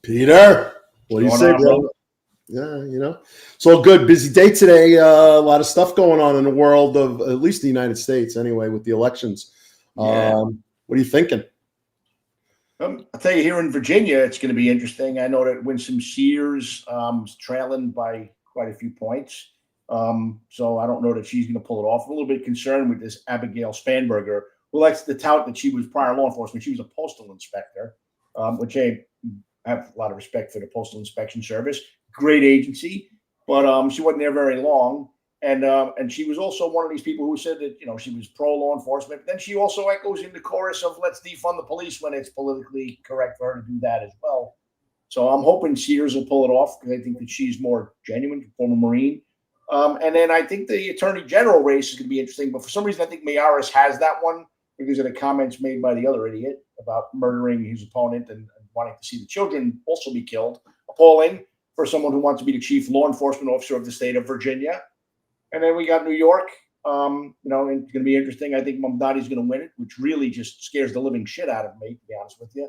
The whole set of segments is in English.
Peter, what do you say, bro? Yeah, it's all good. Busy day today. A lot of stuff going on in the world of at least the United States, anyway, with the elections. Yeah. What are you thinking? I'll tell you, here in Virginia, it's going to be interesting. I know that Winsome Sears is trailing by quite a few points. So I don't know that she's going to pull it off. I'm a little bit concerned with this Abigail Spanberger, who likes to tout that she was prior law enforcement. She was a postal inspector, which I have a lot of respect for the Postal Inspection Service. Great agency, but she wasn't there very long. And she was also one of these people who said that, she was pro law enforcement. But then she also echoes in the chorus of let's defund the police when it's politically correct for her to do that as well. So I'm hoping Sears will pull it off because I think that she's more genuine, former Marine. And then I think the Attorney General race is going to be interesting. But for some reason, I think Mayoris has that one because of the comments made by the other idiot about murdering his opponent and wanting to see the children also be killed. Appalling for someone who wants to be the chief law enforcement officer of the state of Virginia. And then we got New York. And it's going to be interesting. I think Mamdani's going to win it, which really just scares the living shit out of me, to be honest with you.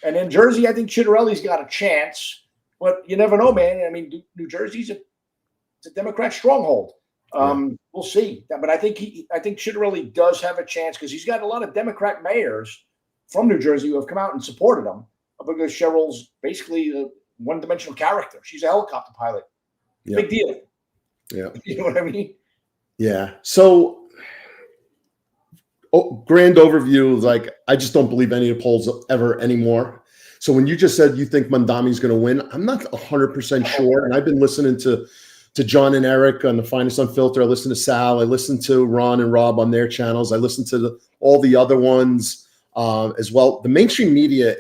And then Jersey, I think Chitterelli's got a chance, but you never know, man. I mean, New Jersey's a Democrat stronghold. We'll see. But I think Chitterelli does have a chance because he's got a lot of Democrat mayors from New Jersey who have come out and supported him because Cheryl's basically a one-dimensional character. She's a helicopter pilot. Big deal. Yeah. You know what I mean? Yeah. So, grand overview, like, I just don't believe any of the polls ever anymore. So when you just said you think Mamdani's going to win, I'm not 100% sure. And I've been listening to John and Eric on the Finest Unfiltered. I listen to Sal. I listen to Ron and Rob on their channels. I listen to all the other ones as well. The mainstream media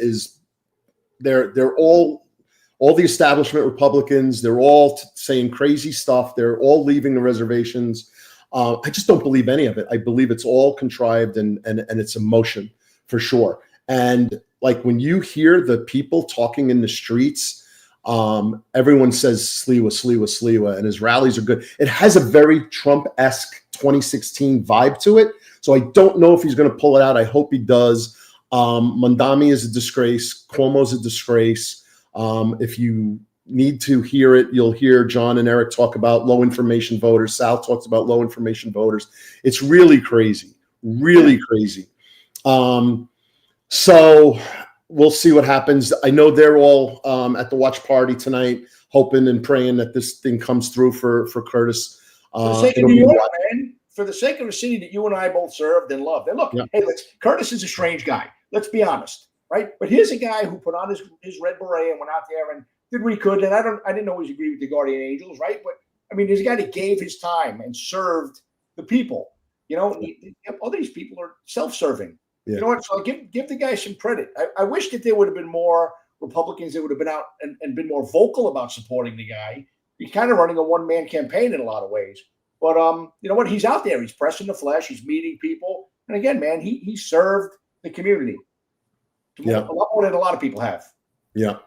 they're all the establishment Republicans. They're all saying crazy stuff. They're all leaving the reservations. I just don't believe any of it. I believe it's all contrived and it's emotion for sure. And like when you hear the people talking in the streets, everyone says Sliwa, Sliwa, Sliwa, and his rallies are good. It has a very Trump-esque 2016 vibe to it. So I don't know if he's going to pull it out. I hope he does. Mamdani is a disgrace. Cuomo's a disgrace. If you need to hear it, you'll hear John and Eric talk about low information voters. Sal talks about low information voters. It's really crazy, really crazy. So we'll see what happens. I know they're all at the watch party tonight, hoping and praying that this thing comes through for Curtis. For the sake of New York, man. For the sake of a city that you and I both served and loved. And look, hey, Curtis is a strange guy. Let's be honest, right? But here's a guy who put on his red beret and went out there and did what he could. And I didn't always agree with the Guardian Angels, right? But I mean, there's a guy that gave his time and served the people. All these people are self-serving. Yeah. You know what? So give the guy some credit. I wish that there would have been more Republicans that would have been out and been more vocal about supporting the guy. He's kind of running a one-man campaign in a lot of ways. But you know what? He's out there. He's pressing the flesh. He's meeting people. And again, man, he served the community. A lot more than a lot of people have. Yeah.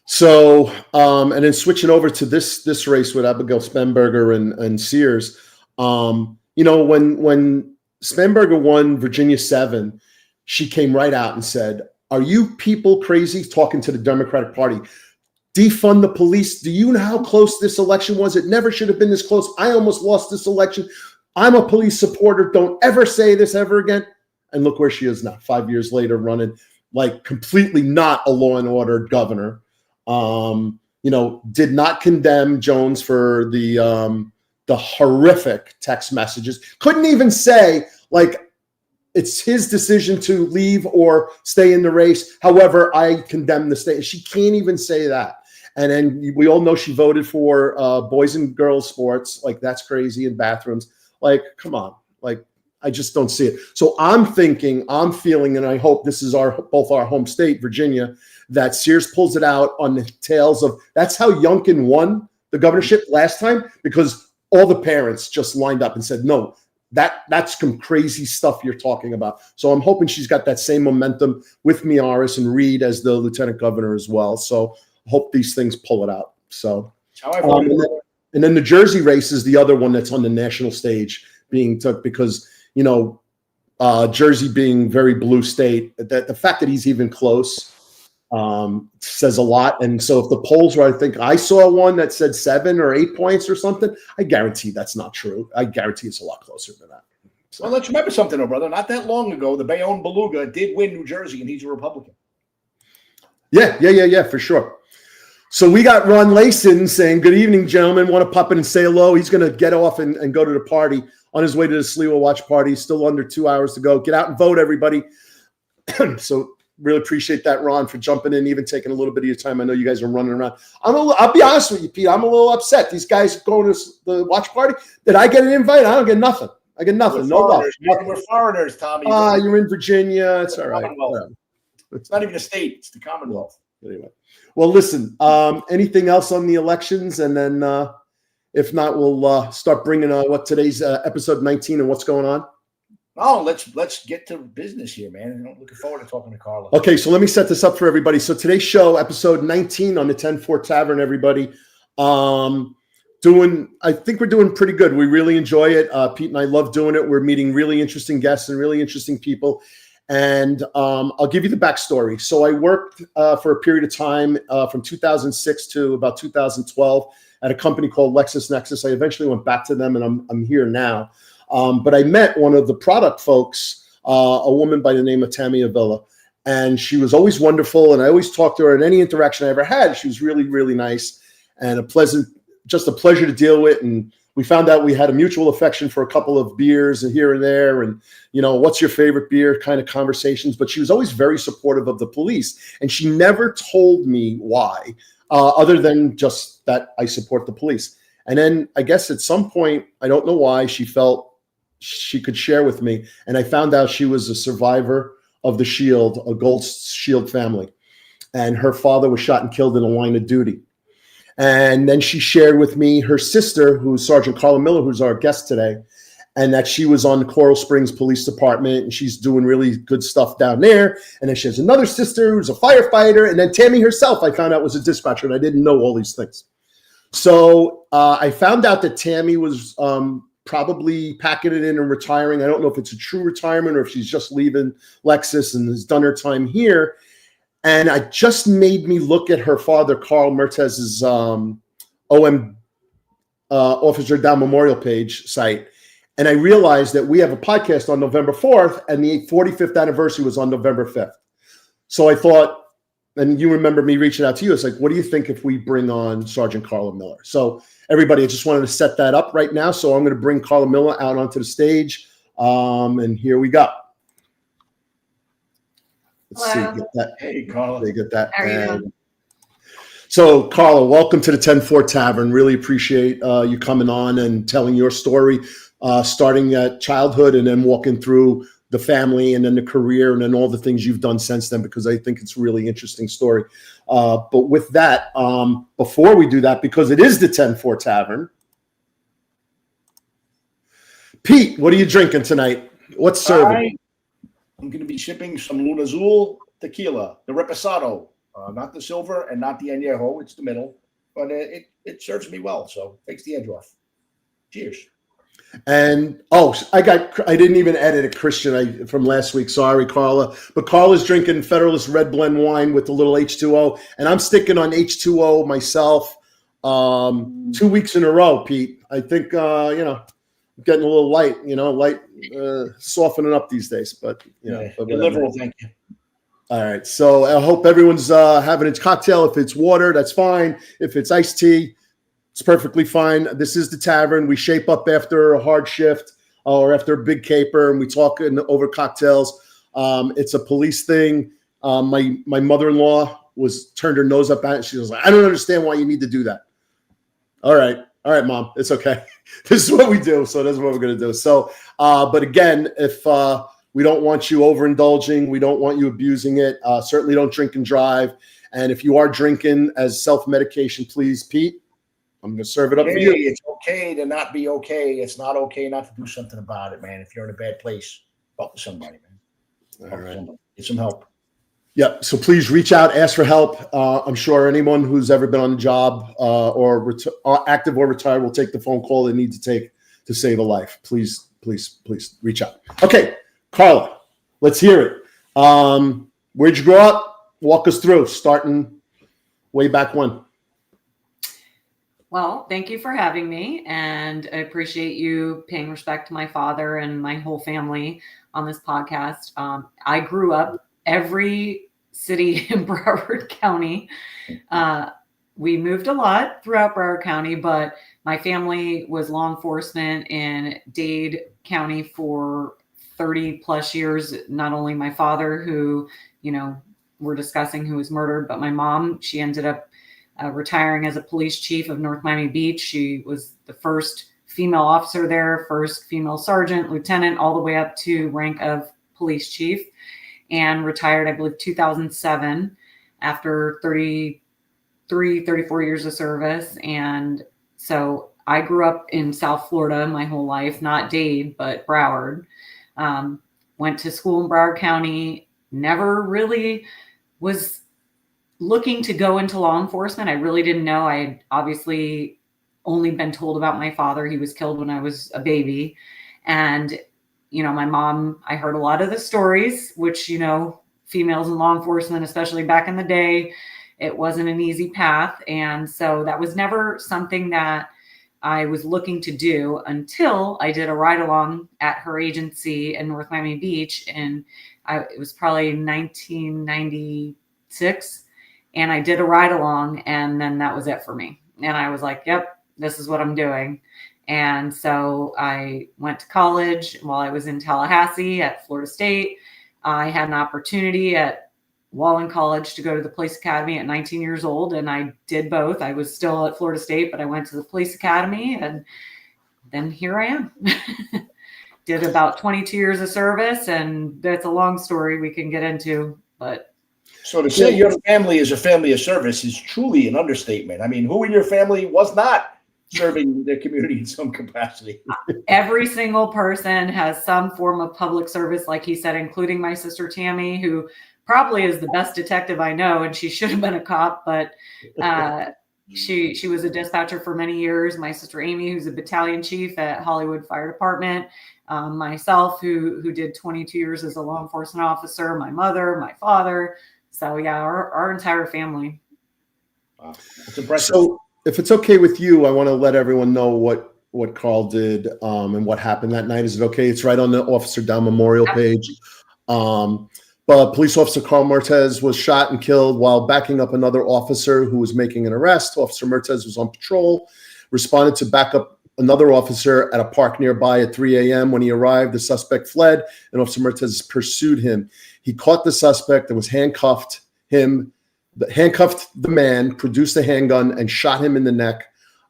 So, and then switching over to this race with Abigail Spanberger and Sears, when Spanberger won Virginia 7, she came right out and said, "Are you people crazy?" Talking to the Democratic Party. "Defund the police. Do you know how close this election was? It never should have been this close. I almost lost this election. I'm a police supporter. Don't ever say this ever again." And look where she is now, 5 years later, running like completely not a law and order governor. Did not condemn Jones for the horrific text messages. Couldn't even say like it's his decision to leave or stay in the race. However, I condemn the state. She can't even say that. And then we all know she voted for boys and girls sports. Like, that's crazy, in bathrooms. Like, come on. Like, I just don't see it. So I'm feeling, and I hope this is both our home state, Virginia, that Sears pulls it out on the tails of, that's how Youngkin won the governorship last time, because all the parents just lined up and said, no, that's some crazy stuff you're talking about. So I'm hoping she's got that same momentum with Mayoris and Reed as the lieutenant governor as well. So I hope these things pull it out. So, and then the Jersey race is the other one that's on the national stage being took because, Jersey being very blue state, that the fact that he's even close, says a lot. And so if the polls were, I think I saw one that said 7 or 8 points or something, I guarantee that's not true. I guarantee it's a lot closer than that. So. Well, let's remember something, though, brother. Not that long ago, the Bayonne Beluga did win New Jersey, and he's a Republican. Yeah, for sure. So we got Ron Layson saying, good evening, gentlemen. Want to pop in and say hello. He's going to get off and go to the party on his way to the Sliwa Watch party. Still under 2 hours to go. Get out and vote, everybody. So really appreciate that, Ron, for jumping in, even taking a little bit of your time. I know you guys are running around. I'll be honest with you, Pete. I'm a little upset. These guys going to the watch party. Did I get an invite? I don't get nothing. I get nothing. No love. We're foreigners, Tommy. You're in Virginia. It's all right. It's not even a state. It's the Commonwealth. Anyway. Well, listen, anything else on the elections? And then if not, we'll start bringing what today's episode 19 and what's going on. Oh, let's get to business here, man. I'm looking forward to talking to Carla. Okay, so let me set this up for everybody. So today's show, episode 19 on the 10-4 Tavern, everybody. I think we're doing pretty good. We really enjoy it. Pete and I love doing it. We're meeting really interesting guests and really interesting people. And I'll give you the backstory. So I worked for a period of time from 2006 to about 2012 at a company called LexisNexis. I eventually went back to them, and I'm here now. But I met one of the product folks, a woman by the name of Tammy Avila, and she was always wonderful. And I always talked to her in any interaction I ever had. She was really, really nice and just a pleasure to deal with. And we found out we had a mutual affection for a couple of beers and here and there. And, what's your favorite beer kind of conversations. But she was always very supportive of the police. And she never told me why, other than just that I support the police. And then I guess at some point, I don't know why, she felt she could share with me. And I found out she was a survivor of the Shield, a Gold Shield family. And her father was shot and killed in the line of duty. And then she shared with me her sister, who's Sergeant Carla Miller, who's our guest today, and that she was on the Coral Springs Police Department, and she's doing really good stuff down there. And then she has another sister who's a firefighter. And then Tammy herself, I found out, was a dispatcher, and I didn't know all these things. So I found out that Tammy was probably packing it in and retiring. I don't know if it's a true retirement or if she's just leaving Lexus and has done her time here. And it just made me look at her father, Carl Mertez's OM Officer Down Memorial page site. And I realized that we have a podcast on November 4th, and the 45th anniversary was on November 5th. So I thought, and you remember me reaching out to you, it's like, what do you think if we bring on Sergeant Carla Miller? So everybody, I just wanted to set that up right now. So I'm going to bring Carla Miller out onto the stage. And here we go. Let's see, get that. Hey, Carla. They get that. How are you doing? So, Carla, welcome to the 10-4 Tavern. Really appreciate you coming on and telling your story, starting at childhood and then walking through the family and then the career and then all the things you've done since then, because I think it's a really interesting story. But with that, before we do that, because it is the 10-4 Tavern, Pete, what are you drinking tonight? What's serving? I'm going to be shipping some Luna Azul tequila, the Reposado, not the silver and not the Añejo. It's the middle, but it serves me well, so takes the edge off. Cheers. And I didn't even edit it, Christian, from last week. Sorry, Carla. But Carla's drinking Federalist Red Blend wine with a little H2O, and I'm sticking on H2O myself 2 weeks in a row, Pete. I think, getting a little light, softening up these days, but you're liberal, thank you. All right. So I hope everyone's having its cocktail. If it's water, that's fine. If it's iced tea, it's perfectly fine. This is the Tavern. We shape up after a hard shift or after a big caper, and we talk over cocktails. It's a police thing. My mother-in-law turned her nose up at it. She was like, I don't understand why you need to do that. All right, Mom. It's okay. This is what we do. So that's what we're going to do. So, but again, if we don't want you overindulging, we don't want you abusing it. Certainly don't drink and drive. And if you are drinking as self-medication, please, Pete, I'm going to serve it up for you. It's okay to not be okay. It's not okay not to do something about it, man. If you're in a bad place, talk to somebody, man. All right. Get some help. Yeah. So please reach out, ask for help. I'm sure anyone who's ever been on the job or active or retired will take the phone call they need to take to save a life. Please reach out. Okay, Carla, let's hear it. Where'd you grow up? walk us through, starting way back when. Well, thank you for having me, and I appreciate you paying respect to my father and my whole family on this podcast. I grew up every city in Broward County. We moved a lot throughout Broward County, but my family was law enforcement in Dade County for 30 plus years. Not only my father, who, we're discussing, who was murdered, but my mom, she ended up retiring as a police chief of North Miami Beach. She was the first female officer there, first female sergeant, lieutenant, all the way up to rank of police chief, and retired, I believe, 2007 after 34 years of service. And so I grew up in South Florida my whole life, not Dade, but Broward. Went to school in Broward County, never really was looking to go into law enforcement. I really didn't know. I had obviously only been told about my father. He was killed when I was a baby. And, my mom, I heard a lot of the stories, which, females in law enforcement, especially back in the day, it wasn't an easy path. And so that was never something that I was looking to do until I did a ride along at her agency in North Miami Beach. And it was probably 1996. And I did a ride along, and then that was it for me. And I was like, yep, this is what I'm doing. And so I went to college while I was in Tallahassee at Florida State. I had an opportunity while in college to go to the police academy at 19 years old. And I did both. I was still at Florida State, but I went to the police academy, and then here I am. Did about 22 years of service, and that's a long story we can get into, but. So to say your family is a family of service is truly an understatement. I mean, who in your family was not serving their community in some capacity? Every single person has some form of public service, like he said, including my sister Tammy, who probably is the best detective I know, and she should have been a cop, but she was a dispatcher for many years. My sister Amy, who's a battalion chief at Hollywood Fire Department. Myself, who did 22 years as a law enforcement officer. My mother, my father. So yeah, our entire family. Wow. That's impressive. So if it's okay with you, I want to let everyone know what Carl did and what happened that night. Is it okay? It's right on the Officer Down Memorial page. But police officer Carl Mertez was shot and killed while backing up another officer who was making an arrest. Officer Mertez was on patrol, responded to back up another officer at a park nearby at 3 a.m. When he arrived, the suspect fled, and Officer Mertez pursued him. He caught the suspect and was handcuffed the man, produced a handgun, and shot him in the neck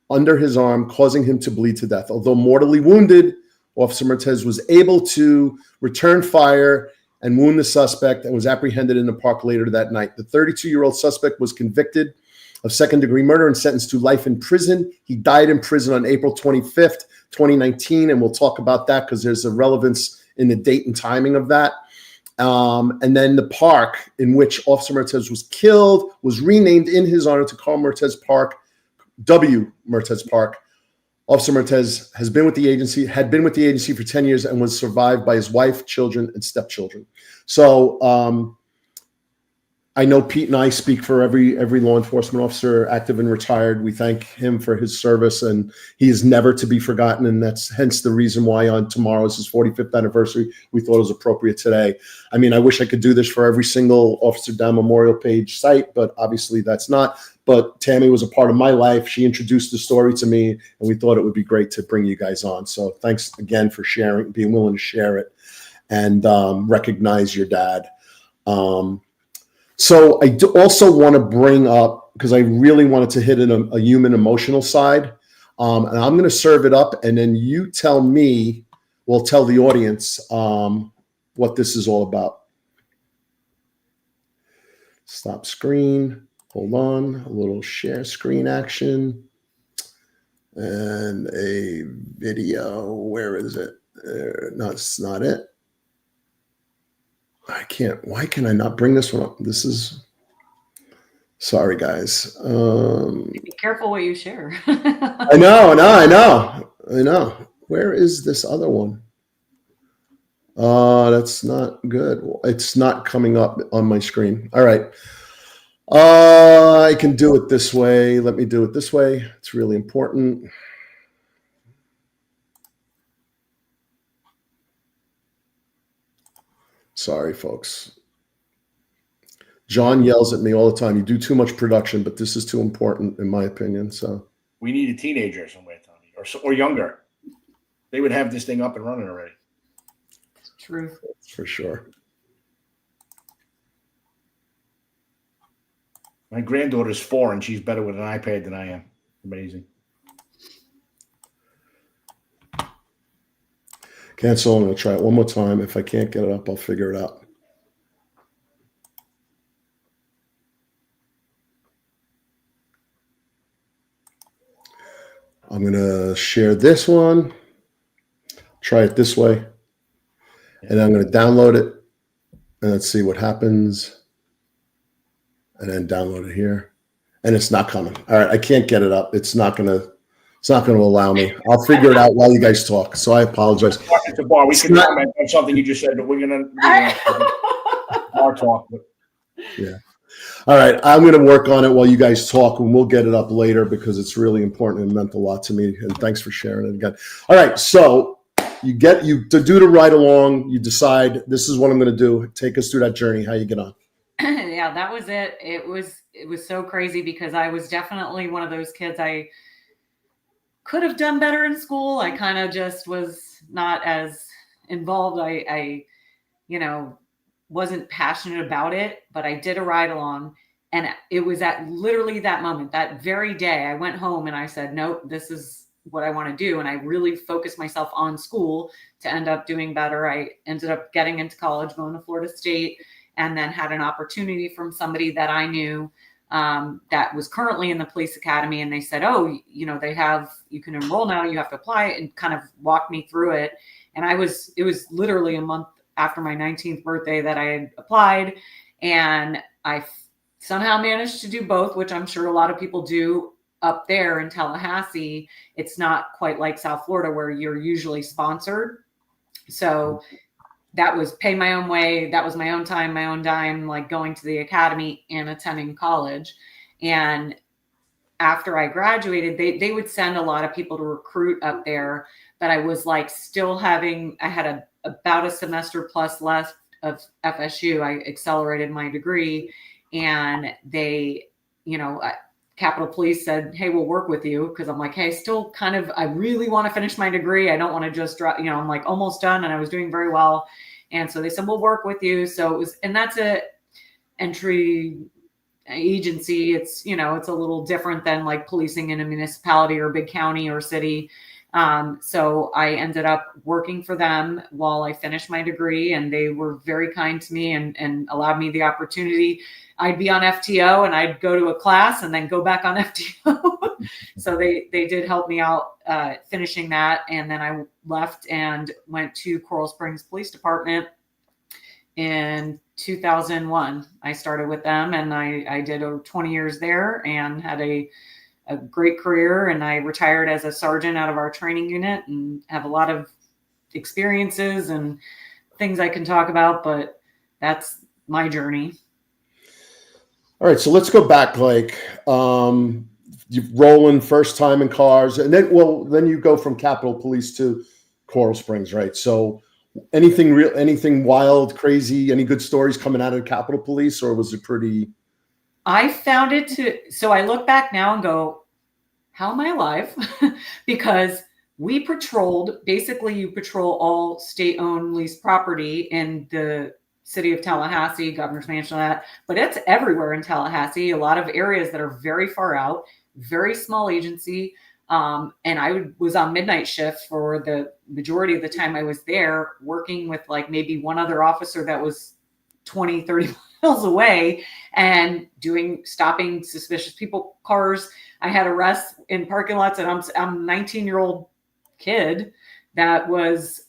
under his arm, causing him to bleed to death. Although mortally wounded, Officer Mertez was able to return fire and wound the suspect and was apprehended in the park later that night. The 32-year-old suspect was convicted of second-degree murder and sentenced to life in prison. He died in prison on April 25th, 2019, and we'll talk about that because there's a relevance in the date and timing of that. And then the park in which Officer Mertez was killed was renamed in his honor to Carl Mertez Park, W. Mertez Park. Officer Mertez had been with the agency for 10 years and was survived by his wife, children, and stepchildren. So I know Pete and I speak for every law enforcement officer, active and retired. We thank him for his service, and he is never to be forgotten. And that's hence the reason why on tomorrow is his 45th anniversary. We thought it was appropriate today. I mean, I wish I could do this for every single Officer Down Memorial page site, but obviously that's not. But Tammy was a part of my life. She introduced the story to me, and we thought it would be great to bring you guys on. So thanks again for sharing, being willing to share it, and recognize your dad. So I also want to bring up, because I really wanted to hit a human emotional side, and I'm going to serve it up, and then you tell me, well, tell the audience what this is all about. Stop screen. Hold on. A little share screen action. And a video. Where is it? No, it's not it. I can't. Why can I not bring this one up? This is. Sorry, guys. Be careful what you share. I know. Where is this other one? That's not good. It's not coming up on my screen. All right. I can do it this way. Let me do it this way. It's really important. Sorry, folks. John yells at me all the time. You do too much production, but this is too important, in my opinion. So we need a teenager somewhere, Tony, or younger. They would have this thing up and running already. True. For sure. My granddaughter's 4, and she's better with an iPad than I am. Amazing. Cancel. I'm going to try it one more time. If I can't get it up, I'll figure it out. I'm going to share this one. Try it this way. And I'm going to download it. And let's see what happens. And then download it here. And it's not coming. All right, I can't get it up. It's not going to allow me. I'll figure it out while you guys talk. So I apologize. It's a bar. We can comment on something you just said, but we're gonna bar talk. But. Yeah. All right, I'm going to work on it while you guys talk, and we'll get it up later because it's really important and meant a lot to me. And thanks for sharing it again. All right, so you to do the ride along. You decide this is what I'm going to do. Take us through that journey. How you get on? Yeah, that was it. It was so crazy because I was definitely one of those kids. I could have done better in school. I kind of just was not as involved. I wasn't passionate about it, but I did a ride along. And it was at literally that moment, that very day, I went home and I said, nope, this is what I want to do. And I really focused myself on school to end up doing better. I ended up getting into college, going to Florida State, and then had an opportunity from somebody that I knew that was currently in the police academy. And they said, oh, you can enroll now, you have to apply, and kind of walked me through it. And it was literally a month after my 19th birthday that I had applied. And I somehow managed to do both, which I'm sure a lot of people do up there in Tallahassee. It's not quite like South Florida where you're usually sponsored. So that was pay my own way. That was my own time, my own dime, like going to the academy and attending college. And after I graduated, they would send a lot of people to recruit up there, but I was like I had about a semester plus left of FSU. I accelerated my degree, and they, Capitol Police said, hey, we'll work with you. Cause I'm like, hey, I really want to finish my degree. I don't want to just drop, I'm like almost done, and I was doing very well. And so they said, we'll work with you. So and that's a entry agency. It's, it's a little different than like policing in a municipality or a big county or city. So I ended up working for them while I finished my degree, and they were very kind to me and allowed me the opportunity. I'd be on FTO and I'd go to a class and then go back on FTO. So they did help me out finishing that. And then I left and went to Coral Springs Police Department in 2001. I started with them, and I did over 20 years there and had a great career. And I retired as a sergeant out of our training unit and have a lot of experiences and things I can talk about, but that's my journey. All right, so let's go back. Like, you rolling first time in cars, and then you go from Capitol Police to Coral Springs, right? So, anything wild, crazy, any good stories coming out of Capitol Police, or was it pretty? I found it so I look back now and go, how am I alive? Because we patrolled. Basically, you patrol all state-owned leased property in the city of Tallahassee, Governor's Mansion, that, but it's everywhere in Tallahassee. A lot of areas that are very far out, very small agency. And I was on midnight shift for the majority of the time I was there, working with like maybe one other officer that was 20, 30 miles away and stopping suspicious people, cars. I had arrests in parking lots, and I'm a 19-year-old kid that was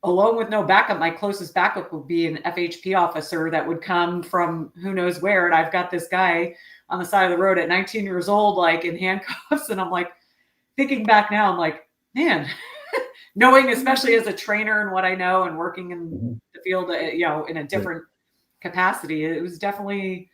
alone with no backup. My closest backup would be an FHP officer that would come from who knows where. And I've got this guy on the side of the road at 19 years old, like in handcuffs. And I'm like, thinking back now, I'm like, man, knowing, especially as a trainer and what I know and working in the field, in a different capacity, it was definitely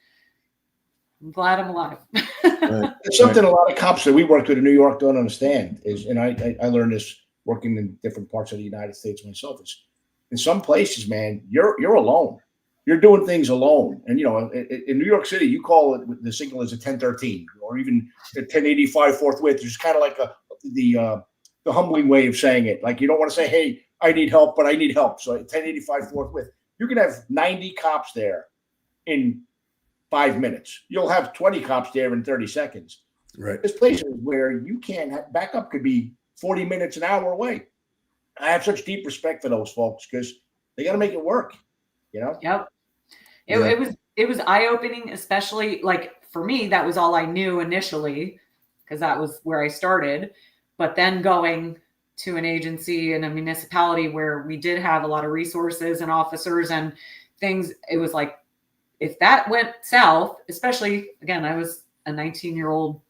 I'm glad I'm alive. It's something a lot of cops that we worked with in New York don't understand is, and I learned this working in different parts of the United States myself, is in some places, man, you're alone. You're doing things alone. And, in New York City, you call it, the signal is a 1013 or even a 1085 forthwith. It's kind of like the humbling way of saying it. Like, you don't want to say, hey, I need help, but I need help. So 1085 forthwith. You can have 90 cops there in 5 minutes. You'll have 20 cops there in 30 seconds. Right. There's places where you can't have backup, could be 40 minutes, an hour away. I have such deep respect for those folks because they got to make it work. Yep. It was eye-opening, especially like for me, that was all I knew initially because that was where I started. But then going to an agency and a municipality where we did have a lot of resources and officers and things, it was like, if that went south, especially again, I was a 19-year-old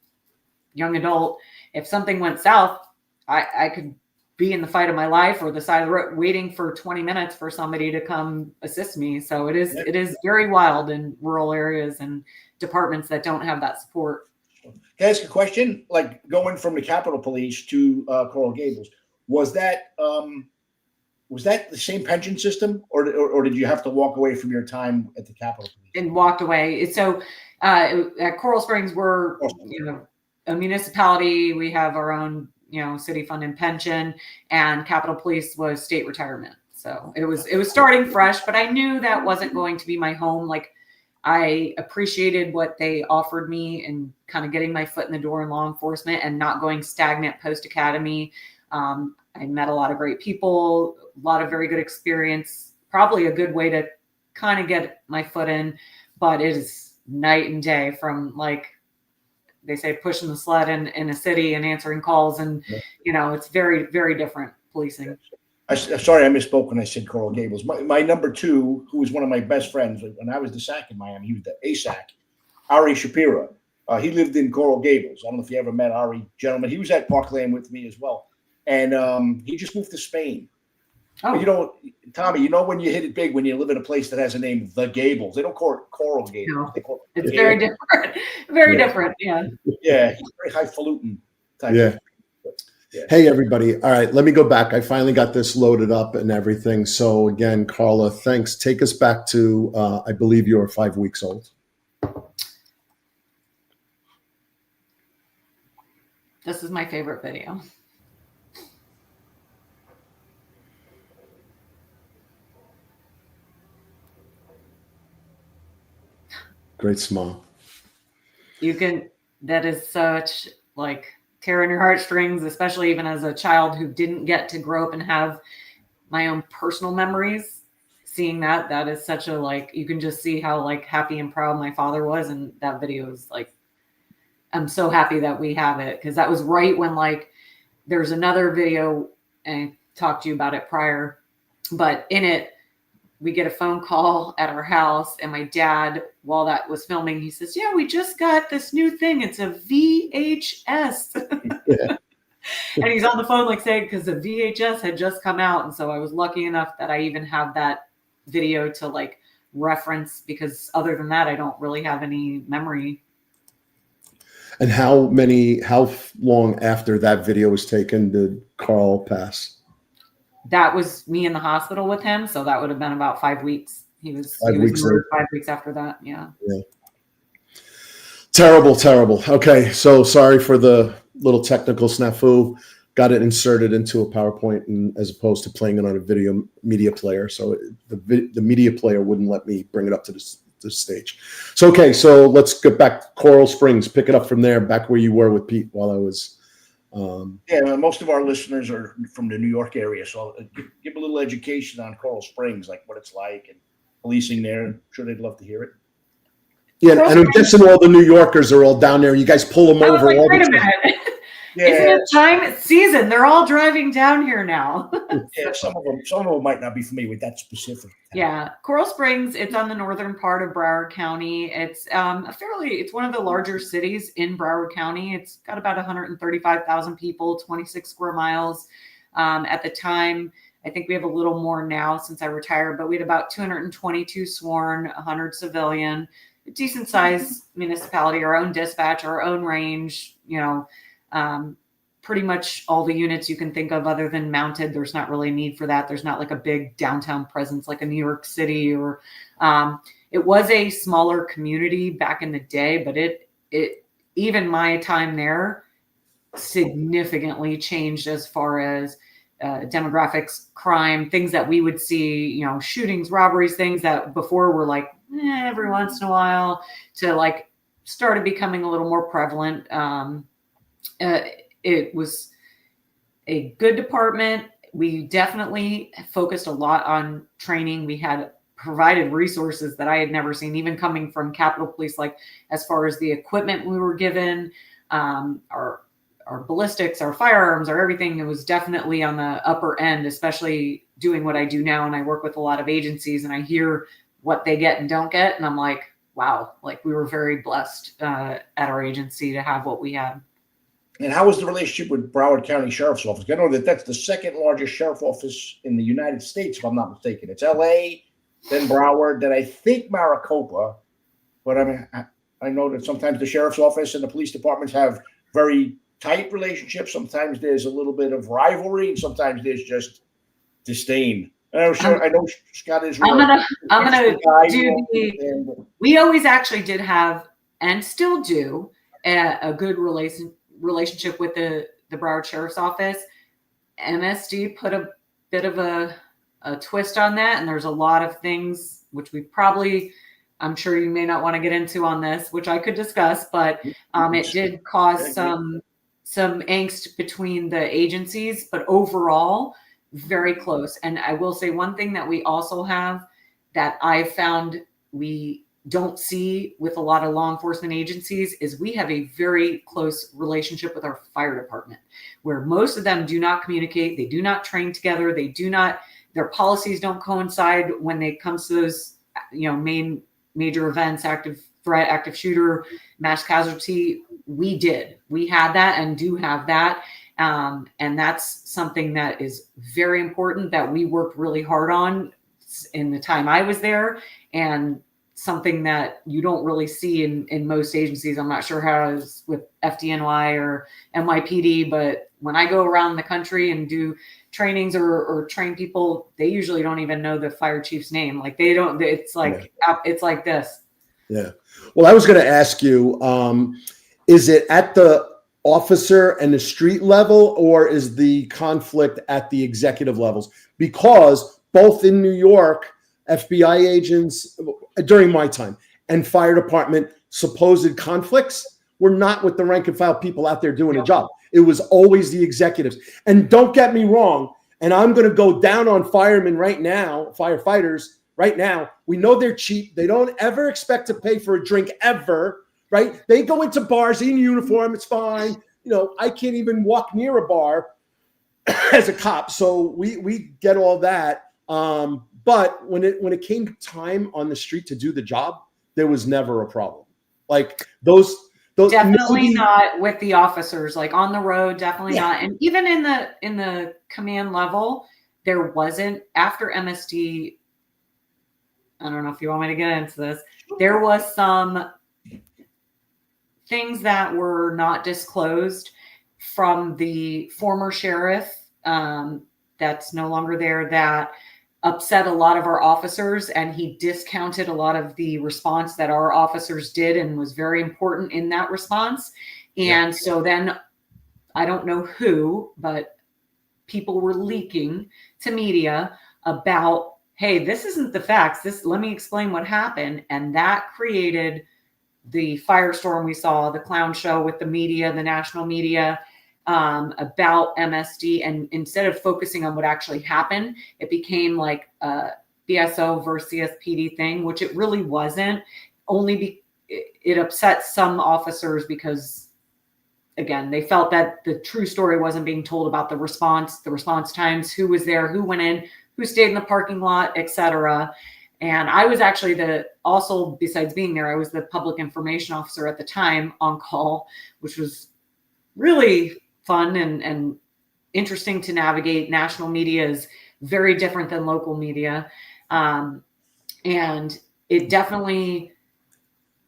young adult. If something went south, I could be in the fight of my life or the side of the road waiting for 20 minutes for somebody to come assist me. So it is very wild in rural areas and departments that don't have that support. Can I ask a question? Like going from the Capitol Police to Coral Gables, was that the same pension system, or did you have to walk away from your time at the Capitol Police? And walked away. So at Coral Springs, we're a municipality. We have our own city funded pension, and Capitol Police was state retirement. So it was starting fresh, but I knew that wasn't going to be my home. Like I appreciated what they offered me and kind of getting my foot in the door in law enforcement and not going stagnant post academy. I met a lot of great people, a lot of very good experience, probably a good way to kind of get my foot in, but it is night and day from, like they say, pushing the sled in a city and answering calls. And, it's very, very different policing. Sorry, I misspoke when I said Coral Gables. My number two, who was one of my best friends when I was the SAC in Miami, he was the ASAC, Ari Shapiro. He lived in Coral Gables. I don't know if you ever met Ari, gentleman. He was at Parkland with me as well. And he just moved to Spain. Oh. Tommy, when you hit it big, when you live in a place that has a name, the Gables, they don't call it Coral Gables. No, they call it very different. Very different. Yeah. Yeah. He's very highfalutin type. Yeah. Yeah. Hey, everybody. All right. Let me go back. I finally got this loaded up and everything. So again, Carla, thanks. Take us back to, I believe you were 5 weeks old. This is my favorite video. Great smile. That is such like tearing your heartstrings, especially even as a child who didn't get to grow up and have my own personal memories. Seeing that is such a, you can just see how happy and proud my father was. And that video is I'm so happy that we have it, because that was right when there's another video, and I talked to you about it prior, but in it, we get a phone call at our house, and my dad, while that was filming, he says, yeah, we just got this new thing. It's a VHS. Yeah. And he's on the phone saying, because the VHS had just come out. And so I was lucky enough that I even have that video to reference, because other than that, I don't really have any memory. And how long after that video was taken did Carl pass? That was me in the hospital with him. So that would have been about 5 weeks. He was murdered 5 weeks after that. Yeah. Terrible, terrible. Okay. So sorry for the little technical snafu. Got it inserted into a PowerPoint and as opposed to playing it on a video media player. So the media player wouldn't let me bring it up to the stage. So, okay. So let's get back to Coral Springs, pick it up from there, back where you were with Pete while I was, most of our listeners are from the New York area, so give a little education on Coral Springs, like what it's like and policing there. I'm sure they'd love to hear it. Yeah, and I'm guessing all the New Yorkers are all down there. You guys pull them over all the time. Yeah. Isn't it time? It's season. They're all driving down here now. Yeah, some of them might not be familiar with that specific. Yeah, Coral Springs. It's on the northern part of Broward County. It's it's one of the larger cities in Broward County. It's got about 135,000 people, 26 square miles. At the time, I think we have a little more now since I retired, but we had about 222 sworn, 100 civilian. decent sized municipality, our own dispatch, our own range, pretty much all the units you can think of other than mounted. There's not really a need for that. There's not like a big downtown presence like a New York City or it was a smaller community back in the day, but it even my time there significantly changed as far as demographics, crime, things that we would see, shootings, robberies, things that before were like every once in a while to like started becoming a little more prevalent. It was a good department. We definitely focused a lot on training. We had provided resources that I had never seen, even coming from Capitol Police, like as far as the equipment we were given, our ballistics, our firearms, our everything. It was definitely on the upper end, especially doing what I do now. And I work with a lot of agencies and I hear what they get and don't get. And I'm like, wow, like we were very blessed at our agency to have what we had. And how was the relationship with Broward County Sheriff's Office? I know that that's the second largest sheriff office in the United States, if I'm not mistaken. It's LA, then Broward, then I think Maricopa. But I know that sometimes the sheriff's office and the police departments have very tight relationships. Sometimes there's a little bit of rivalry, and sometimes there's just disdain. And I know Scott is. I'm gonna do. We always actually did have, and still do, a good relationship with the Broward Sheriff's Office. MSD put a bit of a twist on that, and there's a lot of things which I'm sure you may not want to get into on this, which I could discuss, but it did cause some angst between the agencies, but overall very close. And I will say one thing that we also have that I found we don't see with a lot of law enforcement agencies is we have a very close relationship with our fire department, where most of them do not communicate. They do not train together. Their policies don't coincide when it comes to those, major events, active threat, active shooter, mass casualty. We had that and do have that. And that's something that is very important that we worked really hard on in the time I was there, and something that you don't really see in most agencies. I'm not sure how it is with FDNY or NYPD, but when I go around the country and do trainings or train people, they usually don't even know the fire chief's name. Like they don't, it's like, It's like this. Yeah. Well, I was going to ask you, is it at the officer and the street level, or is the conflict at the executive levels? Because both in New York, FBI agents during my time and fire department supposed conflicts were not with the rank and file people out there doing a job. It was always the executives. And don't get me wrong, and I'm going to go down on firemen right now, firefighters right now. We know they're cheap. They don't ever expect to pay for a drink ever, right? They go into bars in uniform. It's fine. I can't even walk near a bar as a cop. So we get all that. But when it came time on the street to do the job, there was never a problem. Like those definitely not with the officers, like on the road, definitely not. And even in the command level, there wasn't. After MSD, I don't know if you want me to get into this, there was some things that were not disclosed from the former sheriff that's no longer there, that upset a lot of our officers, and he discounted a lot of the response that our officers did and was very important in that response. And so then I don't know who, but people were leaking to media about, hey, this isn't the facts. Let me explain what happened. And that created the firestorm we saw, the clown show with the media, the national media, about MSD. And instead of focusing on what actually happened, it became like a BSO versus CSPD thing, which it really wasn't. It upset some officers because, again, they felt that the true story wasn't being told about the response times, who was there, who went in, who stayed in the parking lot, etc. And I was actually besides being there, I was the public information officer at the time on call, which was really fun and interesting to navigate. National media is very different than local media. And it definitely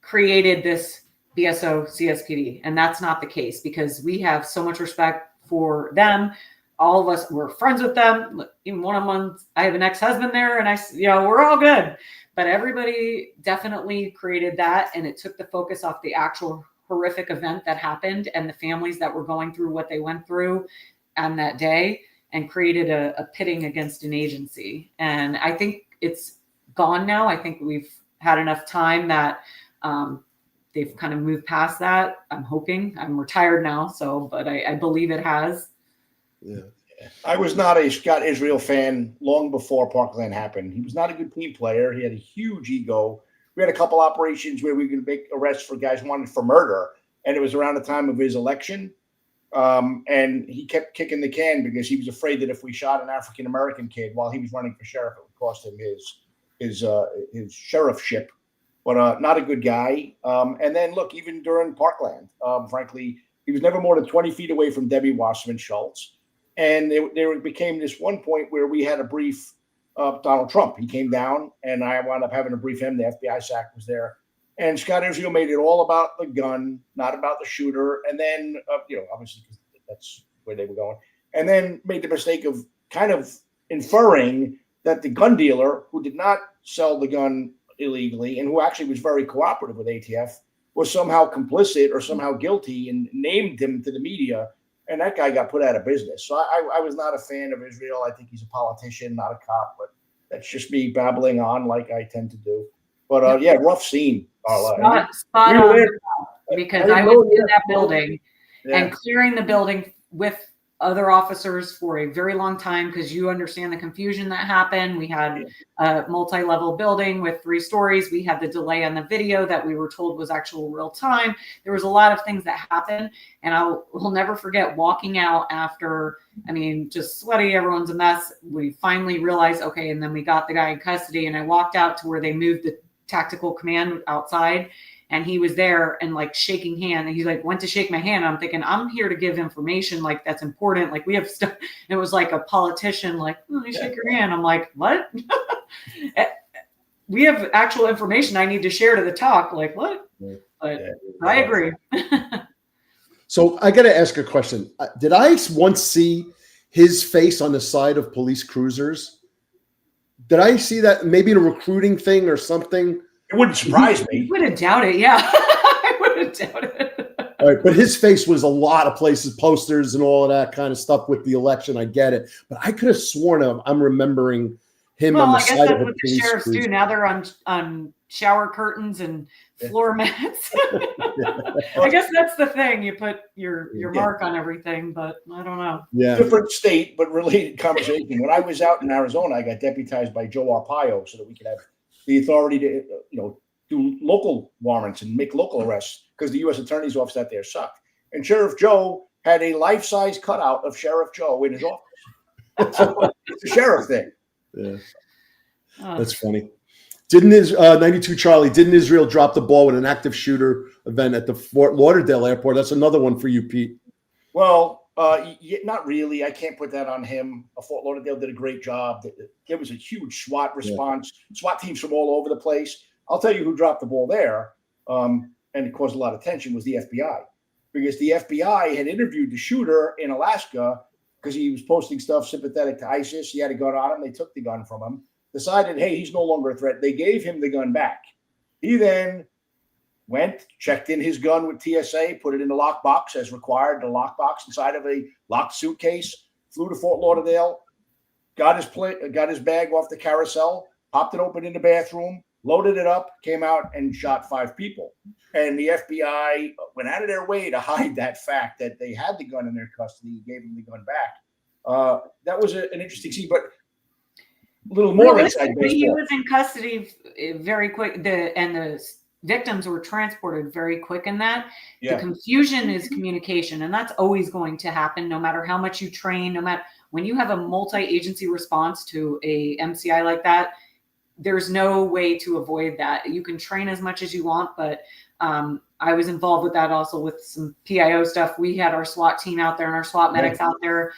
created this BSO CSPD. And that's not the case, because we have so much respect for them. All of us, we're friends with them. Even one of them, I have an ex-husband there, and we're all good. But everybody definitely created that, and it took the focus off the actual horrific event that happened and the families that were going through what they went through on that day, and created a pitting against an agency. And I think it's gone now. I think we've had enough time that they've kind of moved past that. I'm hoping. I'm retired now, but I believe it has. Yeah. I was not a Scott Israel fan long before Parkland happened. He was not a good team player. He had a huge ego. We had a couple operations where we could make arrests for guys wanted for murder, and it was around the time of his election. And he kept kicking the can because he was afraid that if we shot an African-American kid while he was running for sheriff, it would cost him his sheriffship. But not a good guy. And then look, even during Parkland, frankly, he was never more than 20 feet away from Debbie Wasserman Schultz. And there became this one point where we had a brief Donald Trump. He came down, and I wound up having to brief him. The FBI SAC was there. And Scott Israel made it all about the gun, not about the shooter. And then, obviously, because that's where they were going. And then made the mistake of kind of inferring that the gun dealer, who did not sell the gun illegally and who actually was very cooperative with ATF, was somehow complicit or somehow guilty, and named him to the media. And that guy got put out of business. So I was not a fan of Israel. I think he's a politician, not a cop. But that's just me babbling on like I tend to do. But rough scene, Carla. Spot on, because I was in that building and clearing the building with other officers for a very long time, because you understand the confusion that happened. We had a multi-level building with 3 stories. We had the delay on the video that we were told was actual real time. There was a lot of things that happened, and I will never forget walking out after, just sweaty, everyone's a mess. We finally realized, okay, and then we got the guy in custody, and I walked out to where they moved the tactical command outside, and he was there and like shaking hand, and he like went to shake my hand. I'm thinking, I'm here to give information, like that's important. Like we have stuff. And it was like a politician, like, oh, shake your hand. I'm like, what? We have actual information I need to share to the talk. Like what? But I agree. So I got to ask a question. Did I once see his face on the side of police cruisers? Did I see that maybe in a recruiting thing or something? It wouldn't surprise me. I wouldn't doubt it. Yeah, I wouldn't doubt it. All right, but his face was a lot of places, posters and all of that kind of stuff with the election. I get it, but I could have sworn I'm remembering him on the side of a police cruiser. Well, I guess that's what the sheriffs do now. They're on shower curtains and floor mats. I guess that's the thing. You put your mark on everything, but I don't know. Yeah, different state, but related conversation. When I was out in Arizona, I got deputized by Joe Arpaio so that we could have the authority to, do local warrants and make local arrests, because the U.S. Attorney's Office out there sucked. And Sheriff Joe had a life-size cutout of Sheriff Joe in his office. So it's a sheriff thing. Yeah, that's funny. Didn't 92 Charlie? Didn't Israel drop the ball with an active shooter event at the Fort Lauderdale airport? That's another one for you, Pete. Well, not really. I can't put that on him. Fort Lauderdale did a great job. There was a huge SWAT response. SWAT teams from all over the place. I'll tell you who dropped the ball there, and it caused a lot of tension, was the FBI. Because the FBI had interviewed the shooter in Alaska because he was posting stuff sympathetic to ISIS. He had a gun on him. They took the gun from him. Decided, hey, he's no longer a threat. They gave him the gun back. He then went, checked in his gun with TSA, put it in the lockbox as required, the lockbox inside of a locked suitcase, flew to Fort Lauderdale, got his bag off the carousel, popped it open in the bathroom, loaded it up, came out and shot 5 people. And the FBI went out of their way to hide that fact that they had the gun in their custody, gave him the gun back. That was an interesting scene, but a little more inside baseball. He was in custody very quick, and the victims were transported very quick in that. The confusion is communication, and that's always going to happen no matter how much you train, no matter when you have a multi-agency response to a MCI like that, there's no way to avoid that. You can train as much as you want, but I was involved with that also with some PIO stuff. We had our SWAT team out there and our SWAT medics out there.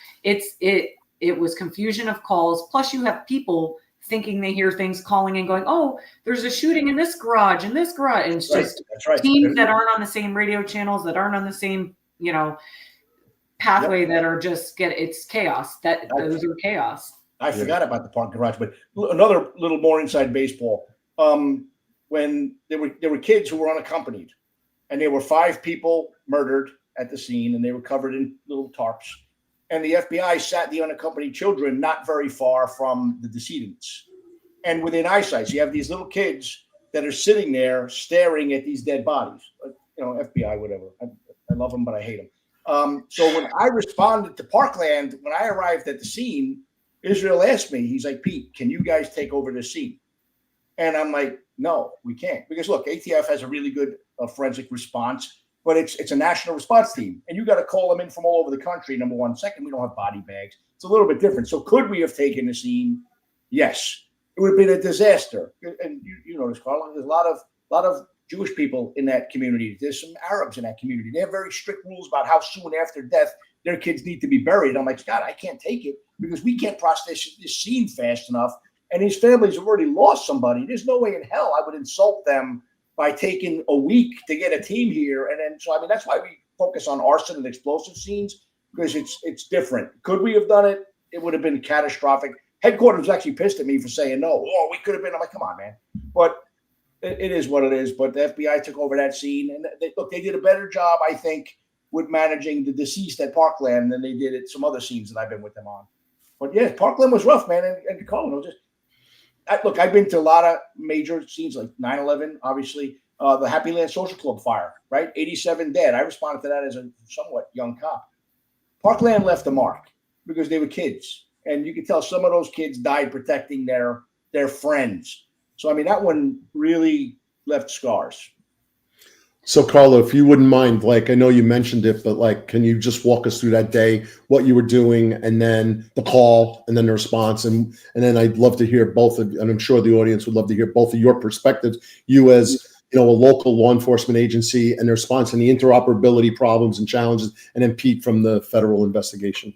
It was confusion of calls. Plus you have people thinking they hear things calling and going, oh, there's a shooting in this garage, and it's just That's right. teams that aren't on the same radio channels, that aren't on the same, pathway, that are just it's chaos. Those are chaos. I forgot about the park garage, but another little more inside baseball. When there were kids who were unaccompanied, and there were 5 people murdered at the scene, and they were covered in little tarps. And the FBI sat the unaccompanied children not very far from the decedents and within eyesight. So you have these little kids that are sitting there staring at these dead bodies. FBI, whatever. I love them, but I hate them. So when I responded to Parkland, when I arrived at the scene, Israel asked me, he's like, Pete, can you guys take over the scene? And I'm like, no, we can't. Because look, ATF has a really good forensic response, but it's a national response team. And you got to call them in from all over the country, number one. Second, we don't have body bags. It's a little bit different. So could we have taken the scene? Yes. It would have been a disaster. And you know this, Carla. There's a lot of Jewish people in that community. There's some Arabs in that community. They have very strict rules about how soon after death their kids need to be buried. I'm like, Scott, I can't take it because we can't process this scene fast enough. And these families have already lost somebody. There's no way in hell I would insult them by taking a week to get a team here. And then, so, I mean, that's why we focus on arson and explosive scenes, because it's different. Could we have done it? It would have been catastrophic. Headquarters was actually pissed at me for saying no. Oh, we could have been. I'm like, come on, man. But it is what it is. But the FBI took over that scene. And they did a better job, I think, with managing the deceased at Parkland than they did at some other scenes that I've been with them on. But yeah, Parkland was rough, man. And Carla, look, I've been to a lot of major scenes like 9/11, obviously, the Happy Land Social Club fire, right? 87 dead. I responded to that as a somewhat young cop. Parkland left a mark because they were kids. And you could tell some of those kids died protecting their friends. So, I mean, that one really left scars. So, Carla, if you wouldn't mind, like, I know you mentioned it, but like, can you just walk us through that day, what you were doing, and then the call, and then the response, and then I'd love to hear both of, and I'm sure the audience would love to hear both of your perspectives. You as a local law enforcement agency, and the response and the interoperability problems and challenges, and then Pete from the federal investigation.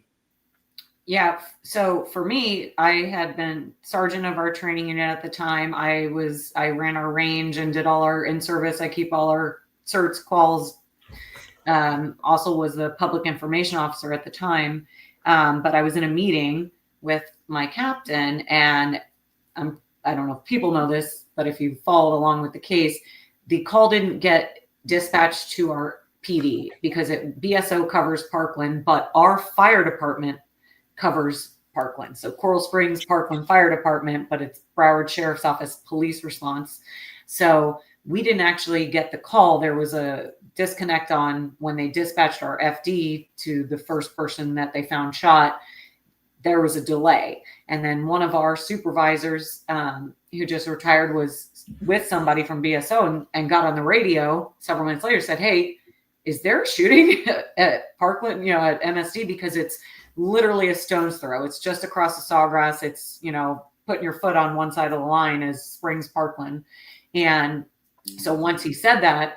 Yeah. So for me, I had been sergeant of our training unit at the time. I ran our range and did all our in-service. I keep all our certs, quals, also was the public information officer at the time. But I was in a meeting with my captain, and I don't know if people know this, but if you followed along with the case, the call didn't get dispatched to our PD because BSO covers Parkland, but our fire department covers Parkland. So Coral Springs, Parkland Fire Department, but it's Broward Sheriff's Office police response. So we didn't actually get the call. There was a disconnect on when they dispatched our FD to the first person that they found shot. There was a delay. And then one of our supervisors who just retired was with somebody from BSO and got on the radio several minutes later, said, hey, is there a shooting at Parkland, at MSD? Because it's literally a stone's throw. It's just across the sawgrass. It's, putting your foot on one side of the line as Springs Parkland. And so once he said that,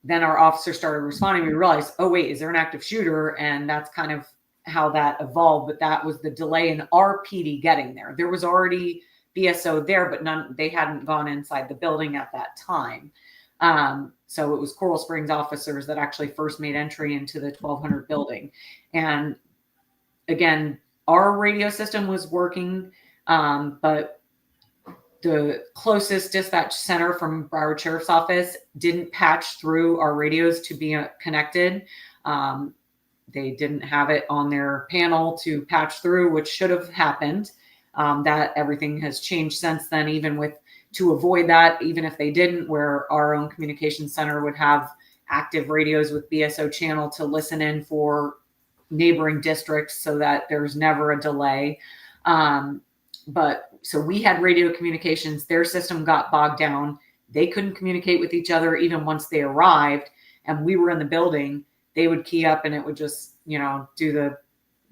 then our officer started responding. We realized, oh, wait, is there an active shooter? And that's kind of how that evolved. But that was the delay in our PD getting there. There was already BSO there, but they hadn't gone inside the building at that time. So it was Coral Springs officers that actually first made entry into the 1200 building. And again, our radio system was working, but the closest dispatch center from Broward Sheriff's Office didn't patch through our radios to be connected. They didn't have it on their panel to patch through, which should have happened. That everything has changed since then, even to avoid that, even if they didn't, where our own communication center would have active radios with BSO channel to listen in for neighboring districts so that there's never a delay. But so we had radio communications, their system got bogged down. They couldn't communicate with each other even once they arrived, and we were in the building. They would key up and it would just, do the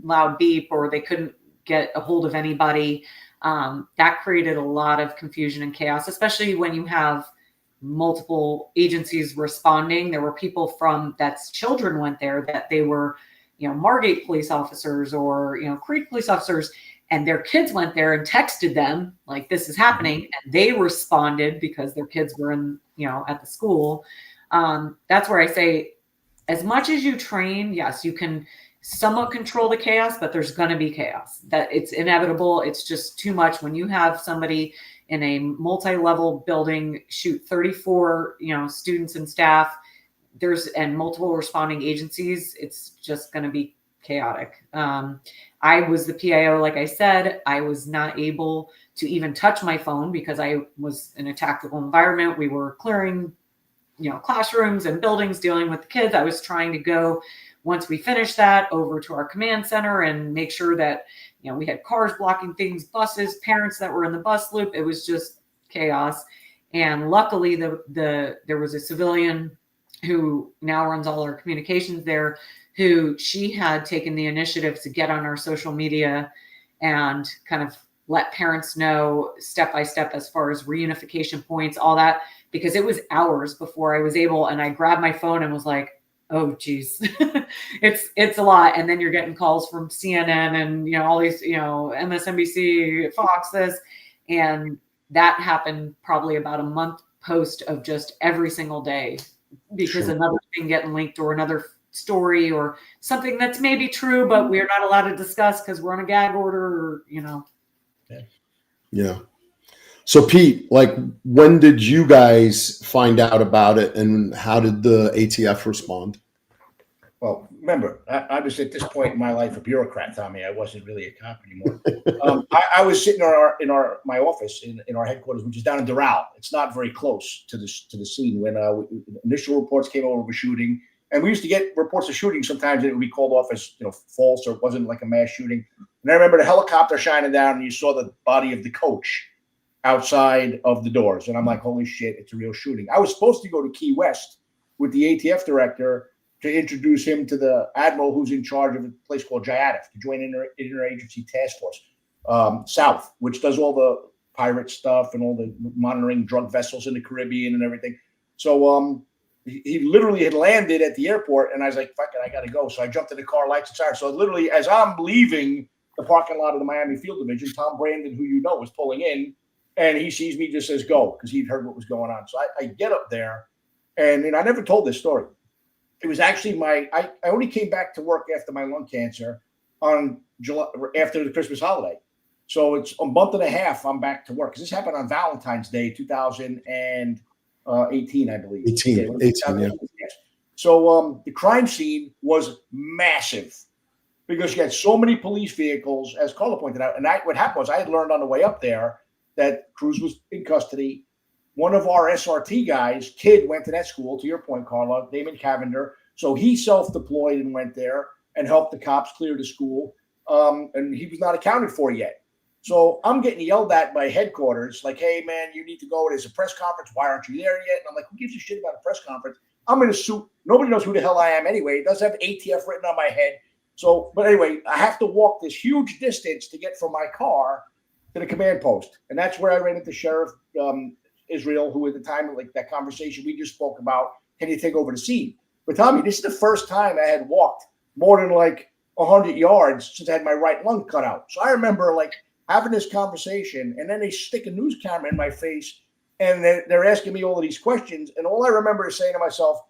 loud beep, or they couldn't get a hold of anybody. That created a lot of confusion and chaos, especially when you have multiple agencies responding. There were people children went there that they were Margate police officers or, Creek police officers, and their kids went there and texted them like, this is happening. And they responded because their kids were at the school. That's where I say, as much as you train, yes, you can somewhat control the chaos, but there's going to be chaos. That it's inevitable. It's just too much when you have somebody in a multi-level building shoot 34, students and staff. And multiple responding agencies. It's just going to be chaotic. I was the PIO, like I said. I was not able to even touch my phone because I was in a tactical environment. We were clearing, classrooms and buildings, dealing with the kids. I was trying to go, once we finished that, over to our command center and make sure that, we had cars blocking things, buses, parents that were in the bus loop. It was just chaos. And luckily, there was a civilian who now runs all our communications there, who she had taken the initiative to get on our social media and kind of let parents know step by step as far as reunification points, all that, because it was hours before I was able. And I grabbed my phone and was like, oh, geez, it's a lot. And then you're getting calls from CNN and, all these, MSNBC, Fox, this, and that happened probably about a month post of just every single day, because another thing getting linked or another story or something that's maybe true, but we're not allowed to discuss because we're on a gag order, or, Yeah. So Pete, when did you guys find out about it, and how did the ATF respond? Well, remember, I was at this point in my life a bureaucrat, Tommy. I wasn't really a cop anymore. I was sitting in my office in our headquarters, which is down in Doral. It's not very close to the scene when initial reports came over of a shooting, and we used to get reports of shooting sometimes, and it would be called off as false, or it wasn't like a mass shooting. And I remember the helicopter shining down, and you saw the body of the coach outside of the doors, and I'm like, holy shit, it's a real shooting. I was supposed to go to Key West with the ATF director to introduce him to the admiral who's in charge of a place called JIATF, the Joint Interagency Task Force, South, which does all the pirate stuff and all the monitoring drug vessels in the Caribbean and everything. So he literally had landed at the airport, and I was like, fuck it, I got to go. So I jumped in the car, lights and sirens. So literally, as I'm leaving the parking lot of the Miami Field Division, Tom Brandon, who was pulling in, and he sees me, just says, go, because he'd heard what was going on. So I get up there, and I never told this story. It was actually I only came back to work after my lung cancer on July, after the Christmas holiday. So it's a month and a half I'm back to work, because this happened on Valentine's Day, 2018, I believe. 18, yeah. So the crime scene was massive, because you had so many police vehicles, as Carla pointed out. And what happened was, I had learned on the way up there that Cruz was in custody. One of our SRT guys, kid, went to that school, to your point, Carla, Damon Cavender. So he self-deployed and went there and helped the cops clear the school. And he was not accounted for yet. So I'm getting yelled at by headquarters, like, hey, man, you need to go. There's a press conference. Why aren't you there yet? And I'm like, who gives a shit about a press conference? I'm in a suit. Nobody knows who the hell I am anyway. It does have ATF written on my head. So, but anyway, I have to walk this huge distance to get from my car to the command post. And that's where I ran into Sheriff Israel, who at the time, like that conversation we just spoke about, can you take over the scene? But Tommy, this is the first time I had walked more than 100 yards since I had my right lung cut out. So I remember having this conversation, and then they stick a news camera in my face, and they're asking me all of these questions. And all I remember is saying to myself,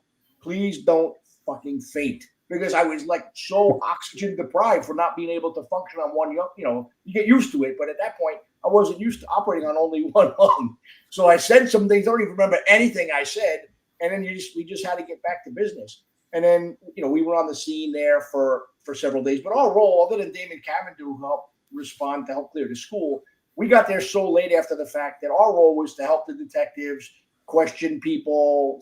please don't fucking faint, because I was so oxygen deprived for not being able to function on one, you get used to it. But at that point, I wasn't used to operating on only one lung. So I said some things, I don't even remember anything I said. And then we just had to get back to business. And then, we were on the scene there for several days. But our role, other than Damon Cavender, who helped respond to help clear the school, we got there so late after the fact that our role was to help the detectives question people,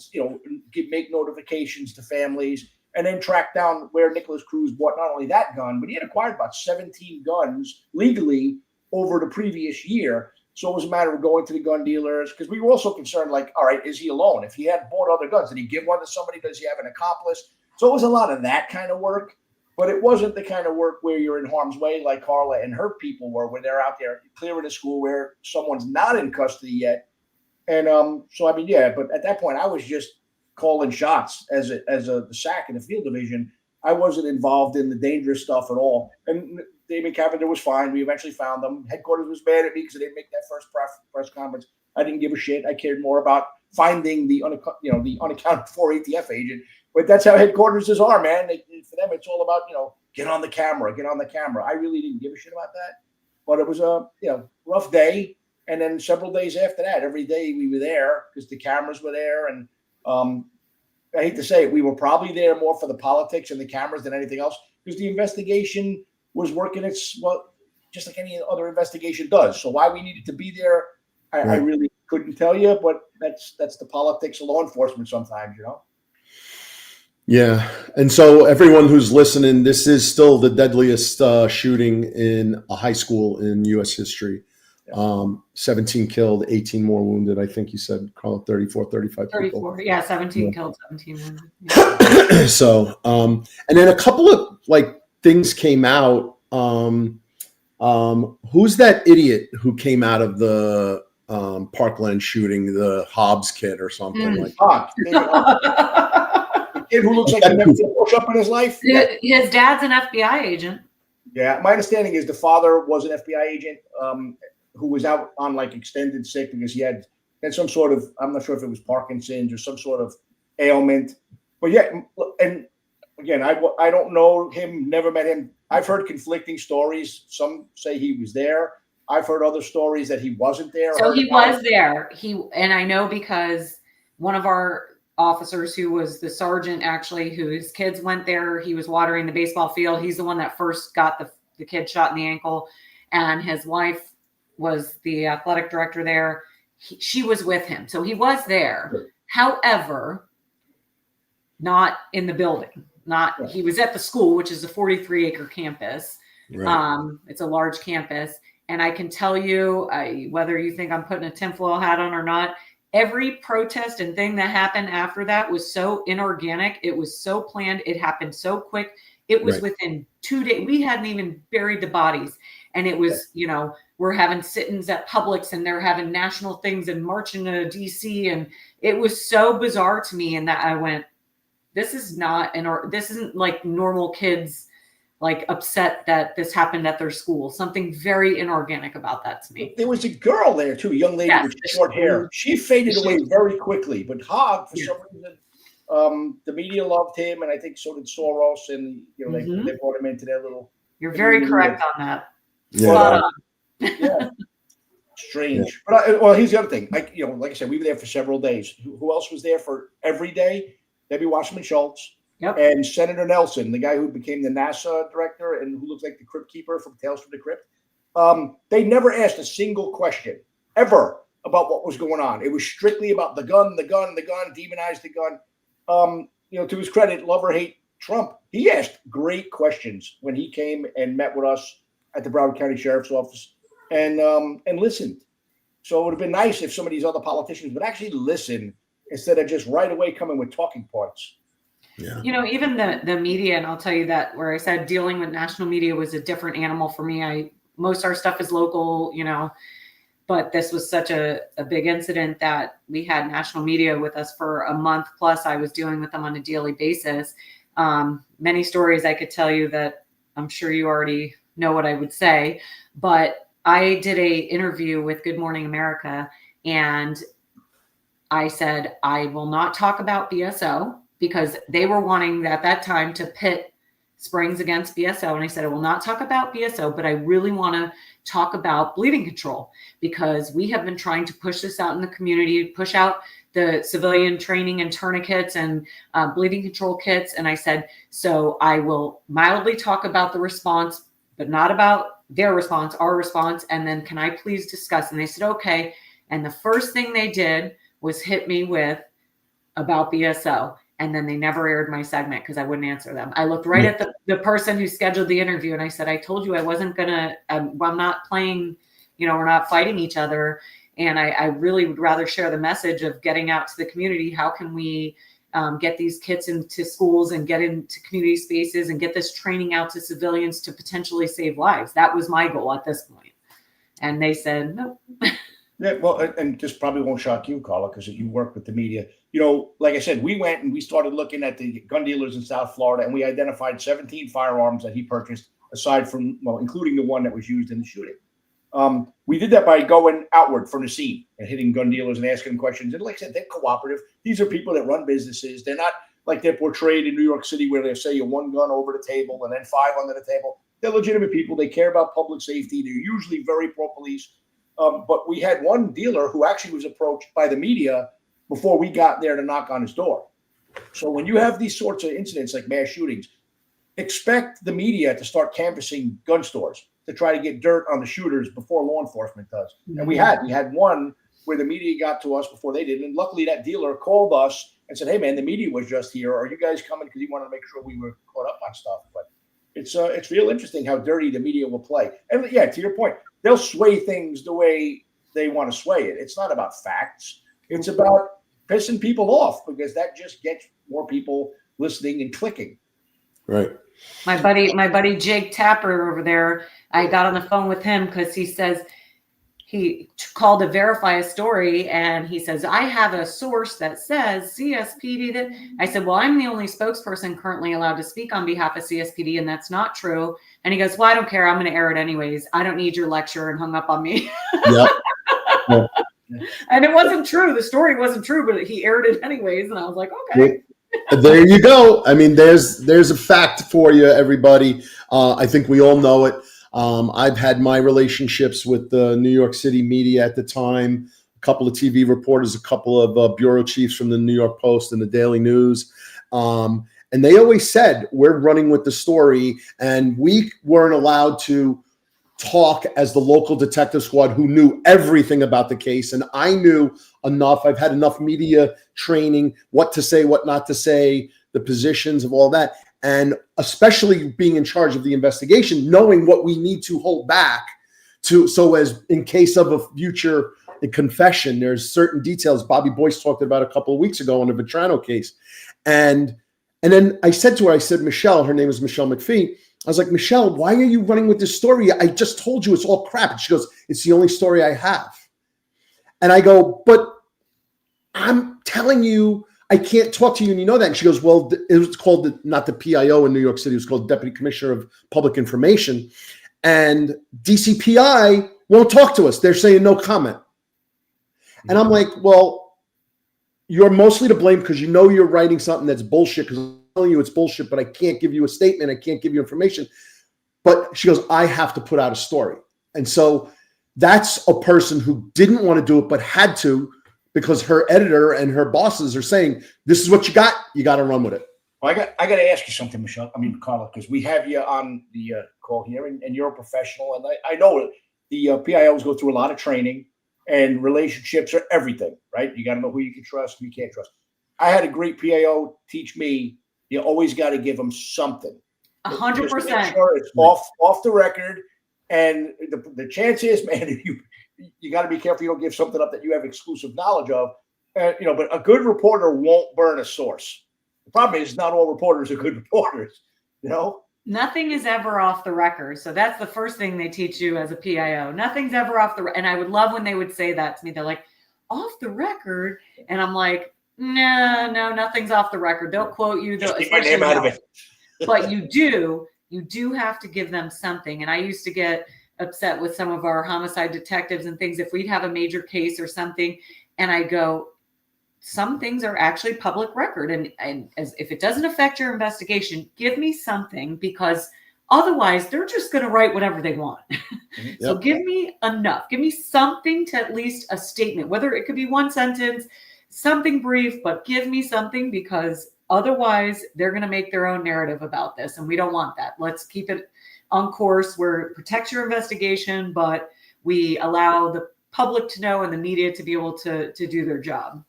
make notifications to families, and then track down where Nicholas Cruz bought not only that gun, but he had acquired about 17 guns legally over the previous year. So it was a matter of going to the gun dealers, because we were also concerned, all right, is he alone? If he had bought other guns, did he give one to somebody? Does he have an accomplice? So it was a lot of that kind of work, but it wasn't the kind of work where you're in harm's way like Carla and her people were, where they're out there clearing a school where someone's not in custody yet. And so, but at that point, I was just calling shots as the SAC in the field division. I wasn't involved in the dangerous stuff at all. And Damon Cavender was fine. We eventually found them. Headquarters was mad at me because I didn't make that first press conference. I didn't give a shit. I cared more about finding the unaccounted for ATF agent. But that's how headquarters are, man. For them, it's all about, get on the camera. I really didn't give a shit about that. But it was a rough day. And then several days after that, every day we were there because the cameras were there. And I hate to say it, we were probably there more for the politics and the cameras than anything else because the investigation was working just like any other investigation does. So why we needed to be there, I really couldn't tell you, but that's the politics of law enforcement sometimes, Yeah. And so everyone who's listening, this is still the deadliest shooting in a high school in U.S. history. 17 killed, 18 more wounded. I think you said, Carla, 34, 35 people. Yeah, 17 killed, 17 wounded. Yeah. So, and then a couple of things came out. Who's that idiot who came out of the Parkland shooting, the Hobbs kid or something like that? The kid who looks like he never did a push-up in his life. His dad's an FBI agent. Yeah, my understanding is the father was an FBI agent who was out on extended sick because he had some sort of, I'm not sure if it was Parkinson's or some sort of ailment. But yeah, and again, I don't know him, never met him. I've heard conflicting stories. Some say he was there. I've heard other stories that he wasn't there. So he was there. And I know because one of our officers who was the sergeant, actually, whose kids went there, he was watering the baseball field. He's the one that first got the kid shot in the ankle, and his wife was the athletic director there. She was with him. So he was there. Sure. However, not in the building. He was at the school, which is a 43-acre campus. Right. It's a large campus. And I can tell you, whether you think I'm putting a tinfoil hat on or not, every protest and thing that happened after that was so inorganic. It was so planned. It happened so quick. It was within 2 days. We hadn't even buried the bodies. And it was, we're having sit-ins at Publix and they're having national things and marching to DC. And it was so bizarre to me. And that I went, this isn't like normal kids, upset that this happened at their school. Something very inorganic about that to me. There was a girl there too, a young lady with short hair. She faded away very quickly, but Hogg, for some reason, the media loved him. And I think so did Soros. And, they brought him into their little. You're very correct on that. Yeah. Strange. Yeah. But here's the other thing. Like I said, we were there for several days. Who else was there for every day? Debbie Wasserman Schultz. Yep. And Senator Nelson, the guy who became the NASA director and who looks like the Crypt Keeper from Tales from the Crypt. They never asked a single question ever about what was going on. It was strictly about the gun, demonize the gun. To his credit, love or hate Trump, he asked great questions when he came and met with us at the Broward County Sheriff's Office and listened. So it would have been nice if some of these other politicians would actually listen instead of just right away coming with talking points. Yeah. Even the media, and I'll tell you that where I said dealing with national media was a different animal for me. Most of our stuff is local, but this was such a big incident that we had national media with us for a month plus. I was dealing with them on a daily basis. Many stories I could tell you that I'm sure you already know what I would say, but I did a interview with Good Morning America and I said, I will not talk about BSO because they were wanting at that time to pit Springs against BSO. And I said, I will not talk about BSO, but I really want to talk about bleeding control because we have been trying to push this out in the community, push out the civilian training and tourniquets and bleeding control kits. And I said, so I will mildly talk about the response, but not about their response, our response. And then can I please discuss? And they said, okay. And the first thing they did was hit me with about BSO. And then they never aired my segment because I wouldn't answer them. I looked right at the person who scheduled the interview and I said, I told you I wasn't going to, I'm not playing, we're not fighting each other. And I really would rather share the message of getting out to the community. How can we get these kits into schools and get into community spaces and get this training out to civilians to potentially save lives? That was my goal at this point. And they said, no. Yeah, well, and this probably won't shock you, Carla, because you work with the media. Like I said, we went and we started looking at the gun dealers in South Florida, and we identified 17 firearms that he purchased, aside from, including the one that was used in the shooting. We did that by going outward from the scene and hitting gun dealers and asking them questions. And like I said, they're cooperative. These are people that run businesses. They're not like they're portrayed in New York City where they say you one gun over the table and then 5 under the table. They're legitimate people. They care about public safety. They're usually very pro-police. But we had one dealer who actually was approached by the media before we got there to knock on his door. So when you have these sorts of incidents like mass shootings, expect the media to start canvassing gun stores to try to get dirt on the shooters before law enforcement does. And we had one where the media got to us before they did. And luckily that dealer called us and said, hey man, the media was just here. Are you guys coming? Because he wanted to make sure we were caught up on stuff. But it's real interesting how dirty the media will play. And yeah, to your point, they'll sway things the way they want to sway it. It's not about facts. It's about pissing people off, because that just gets more people listening and clicking. Right. My buddy Jake Tapper over there, I got on the phone with him because he says he called to verify a story, and he says, I have a source that says CSPD that. I said, well, I'm the only spokesperson currently allowed to speak on behalf of CSPD, and that's not true. And he goes, well, I don't care. I'm going to air it anyways. I don't need your lecture, and hung up on me. Yep. Yeah. And it wasn't true. The story wasn't true, but he aired it anyways. And I was like, okay. Well, there you go. I mean, there's a fact for you, everybody. I think we all know it. I've had my relationships with the New York City media at the time, a couple of TV reporters, a couple of bureau chiefs from the New York Post and the Daily News. And they always said, we're running with the story, and we weren't allowed to talk as the local detective squad who knew everything about the case. And I knew enough. I've had enough media training, what to say, what not to say, the positions of all that. And especially being in charge of the investigation, knowing what we need to hold back so as in case of a future confession, there's certain details Bobby Boyce talked about a couple of weeks ago on the Vetrano case. And then I said to her, I said, Michelle, her name is Michelle McPhee. I was like, Michelle, why are you running with this story? I just told you it's all crap. And she goes, it's the only story I have. And I go, but I'm telling you, I can't talk to you, and you know that. And she goes, well, it was called not the PIO in New York City. It was called Deputy Commissioner of Public Information. And DCPI won't talk to us. They're saying no comment. And I'm like, well, you're mostly to blame because you know you're writing something that's bullshit, because I'm telling you it's bullshit, but I can't give you a statement. I can't give you information. But she goes, I have to put out a story. And so that's a person who didn't want to do it, but had to, because her editor and her bosses are saying, this is what you got to run with it. Well, I got to ask you something, Michelle. I mean, Carla, because we have you on the call here, and you're a professional. And I know the PIOs go through a lot of training, and relationships are everything, right? You got to know who you can trust, who you can't trust. I had a great PIO teach me, you always got to give them something. 100%. Sure it's off the record. And the chance is, man, you got to be careful you don't give something up that you have exclusive knowledge of. But a good reporter won't burn a source. The problem is not all reporters are good reporters, Nothing is ever off the record. So that's the first thing they teach you as a PIO. Nothing's ever off the record. And I would love when they would say that to me. They're like, off the record? And I'm like, no, nothing's off the record. They'll quote you. Just keep my name out of it. But you do have to give them something. And I used to get upset with some of our homicide detectives and things if we'd have a major case or something, and I go, some things are actually public record, and as if it doesn't affect your investigation, give me something, because otherwise they're just going to write whatever they want. Yep. So give me enough, give me something, to at least a statement, whether it could be one sentence, something brief, but give me something, because otherwise they're going to make their own narrative about this, and we don't want that. Let's keep it on course where it protects your investigation, but we allow the public to know and the media to be able to do their job.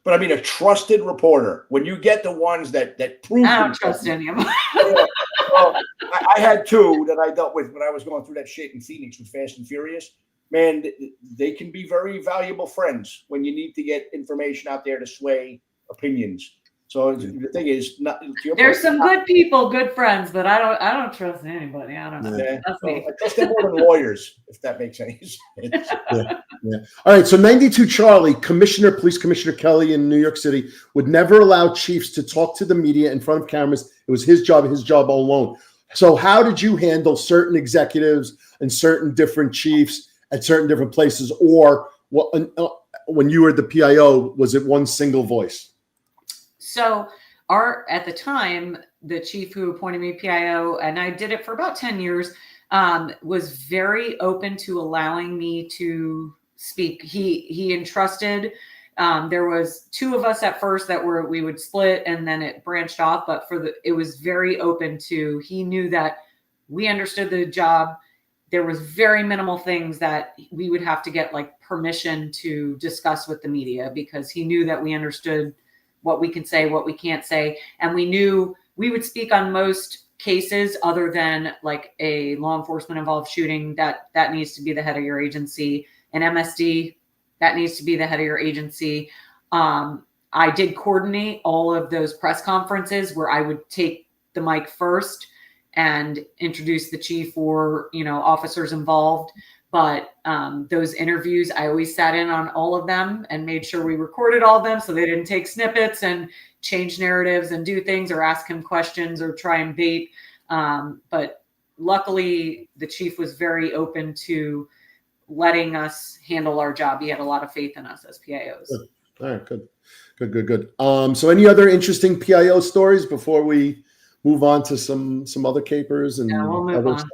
But I mean, a trusted reporter, when you get the ones that prove, I don't trust any of them. I had two that I dealt with when I was going through that shit in Phoenix with Fast and Furious. Man, they can be very valuable friends when you need to get information out there to sway opinions. So the thing is, there's some good people, good friends, but I don't trust anybody. I don't know. Yeah. That's me. I trust them more than lawyers, if that makes any sense. Yeah. Yeah. All right. So 92 Charlie, Police Commissioner Kelly in New York City, would never allow chiefs to talk to the media in front of cameras. It was his job alone. So how did you handle certain executives and certain different chiefs at certain different places? Or when you were the PIO, was it one single voice? So at the time, the chief who appointed me PIO, and I did it for about 10 years, was very open to allowing me to speak. He entrusted, there was two of us at first that we would split and then it branched off, but it was very open to, he knew that we understood the job. There was very minimal things that we would have to get like permission to discuss with the media, because he knew that we understood what we can say, what we can't say. And we knew we would speak on most cases other than like a law enforcement involved shooting, that needs to be the head of your agency. An MSD, that needs to be the head of your agency. I did coordinate all of those press conferences where I would take the mic first and introduce the chief or, officers involved. But those interviews, I always sat in on all of them and made sure we recorded all of them so they didn't take snippets and change narratives and do things or ask him questions or try and bait. But luckily, the chief was very open to letting us handle our job. He had a lot of faith in us as PIOs. Good. All right, good. So any other interesting PIO stories before we move on to some other capers? And yeah, we'll move on.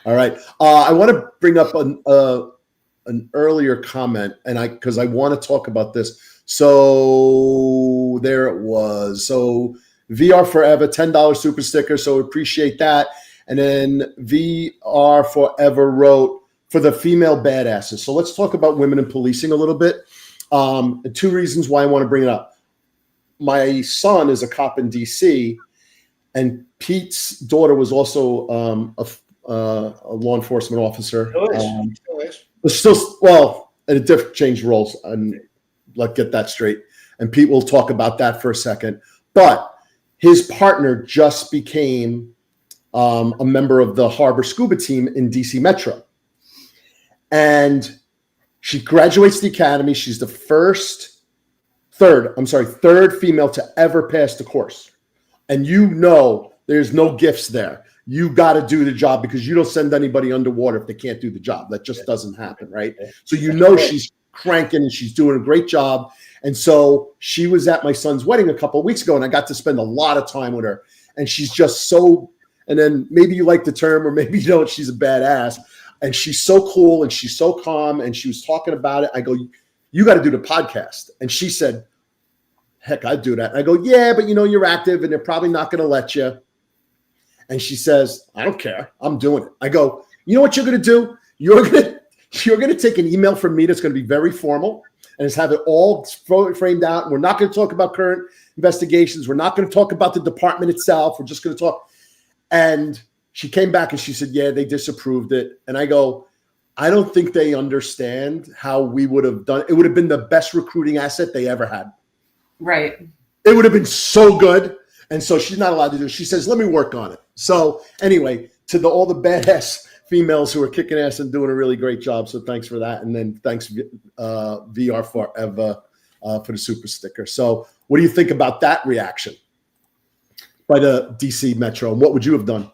All right. I want to bring up an earlier comment, and because I want to talk about this. So there it was. So VR Forever, $10 super sticker. So appreciate that. And then VR Forever wrote, for the female badasses. So let's talk about women in policing a little bit. Two reasons why I want to bring it up. My son is a cop in DC, and Pete's daughter was also a law enforcement officer. And it did change roles, and let's get that straight. And Pete will talk about that for a second. But his partner just became a member of the Harbor Scuba team in DC Metro. And she graduates the academy. She's the third female to ever pass the course. And there's no gifts there. You got to do the job, because you don't send anybody underwater if they can't do the job. That just doesn't happen, right? So she's cranking and she's doing a great job. And so she was at my son's wedding a couple of weeks ago, and I got to spend a lot of time with her. And she's just so, and then maybe you like the term or maybe you don't, she's a badass. And she's so cool and she's so calm, and she was talking about it. I go, you got to do the podcast. And she said, heck, I'd do that. And I go, yeah, but you're active and they're probably not going to let you. And she says, I don't care. I'm doing it. I go, you know what you're going to do? You're going to take an email from me that's going to be very formal and just have it all framed out. And we're not going to talk about current investigations. We're not going to talk about the department itself. We're just going to talk. And she came back and she said, yeah, they disapproved it. And I go, I don't think they understand how we would have done. It would have been the best recruiting asset they ever had. Right. It would have been so good. And so she's not allowed to do it. She says, let me work on it. So anyway, to all the badass females who are kicking ass and doing a really great job. So thanks for that. And then thanks VR Forever for the super sticker. So what do you think about that reaction by the DC Metro? And what would you have done?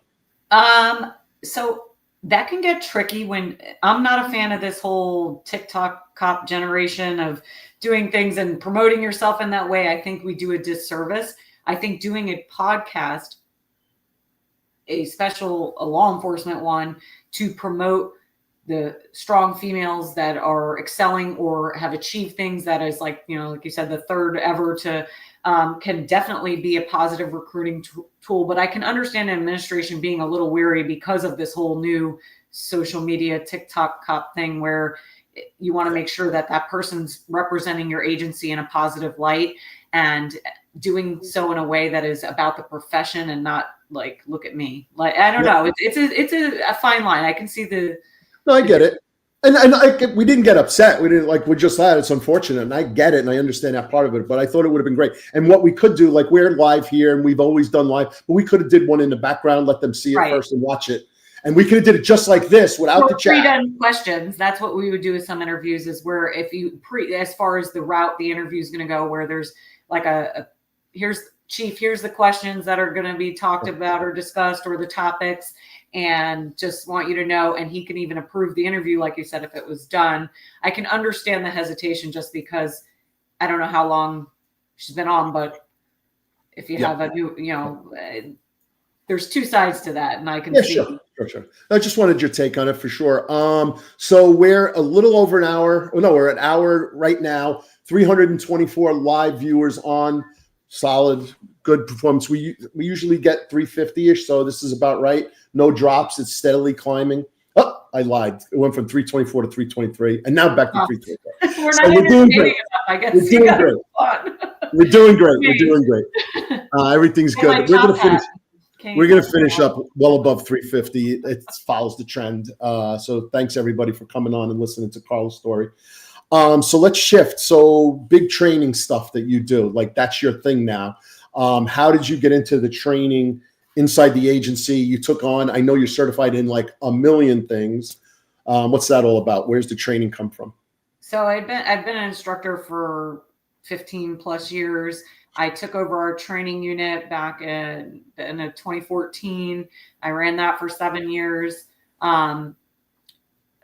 So that can get tricky when I'm not a fan of this whole TikTok cop generation of doing things and promoting yourself in that way. I think we do a disservice. I think doing a podcast, a law enforcement one, to promote the strong females that are excelling or have achieved things that is like you said, the third ever to can definitely be a positive recruiting tool. But I can understand an administration being a little weary because of this whole new social media TikTok cop thing, where you want to make sure that person's representing your agency in a positive light and doing so in a way that is about the profession and not like, look at me. Like, I don't know. It's a fine line. I can see No, I get it. And we didn't get upset. We didn't we're just that. It's unfortunate. And I get it. And I understand that part of it, but I thought it would have been great. And what we could do, we're live here and we've always done live, but we could have did one in the background, let them see it first and watch it. And we could have did it just like this without the chat. Pre-done questions. That's what we would do with some interviews, is where if you as far as the route the interview is going to go, where there's like here's the questions that are going to be talked about or discussed, or the topics, and just want you to know. And he can even approve the interview, like you said, if it was done. I can understand the hesitation, just because I don't know how long she's been on, but if you have a new, there's two sides to that, and I can see. Sure. I just wanted your take on it for sure. So we're a little over an hour. Oh, no, we're an hour right now. 324 live viewers on. Solid, good performance. We usually get 350-ish, so this is about right. No drops. It's steadily climbing. Oh, I lied. It went from 324 to 323, and now back to 324. We're not doing great. I guess we're doing great. We're doing great. We're doing great. Everything's good. We're gonna finish. We're going to finish up well above 350. It follows the trend. So thanks everybody for coming on and listening to Carla's story. So let's shift. So big training stuff that you do, like that's your thing now. How did you get into the training inside the agency you took on? I know you're certified in like a million things. What's that all about? Where's the training come from? So I've been an instructor for 15 plus years. I took over our training unit back in 2014. I ran that for 7 years.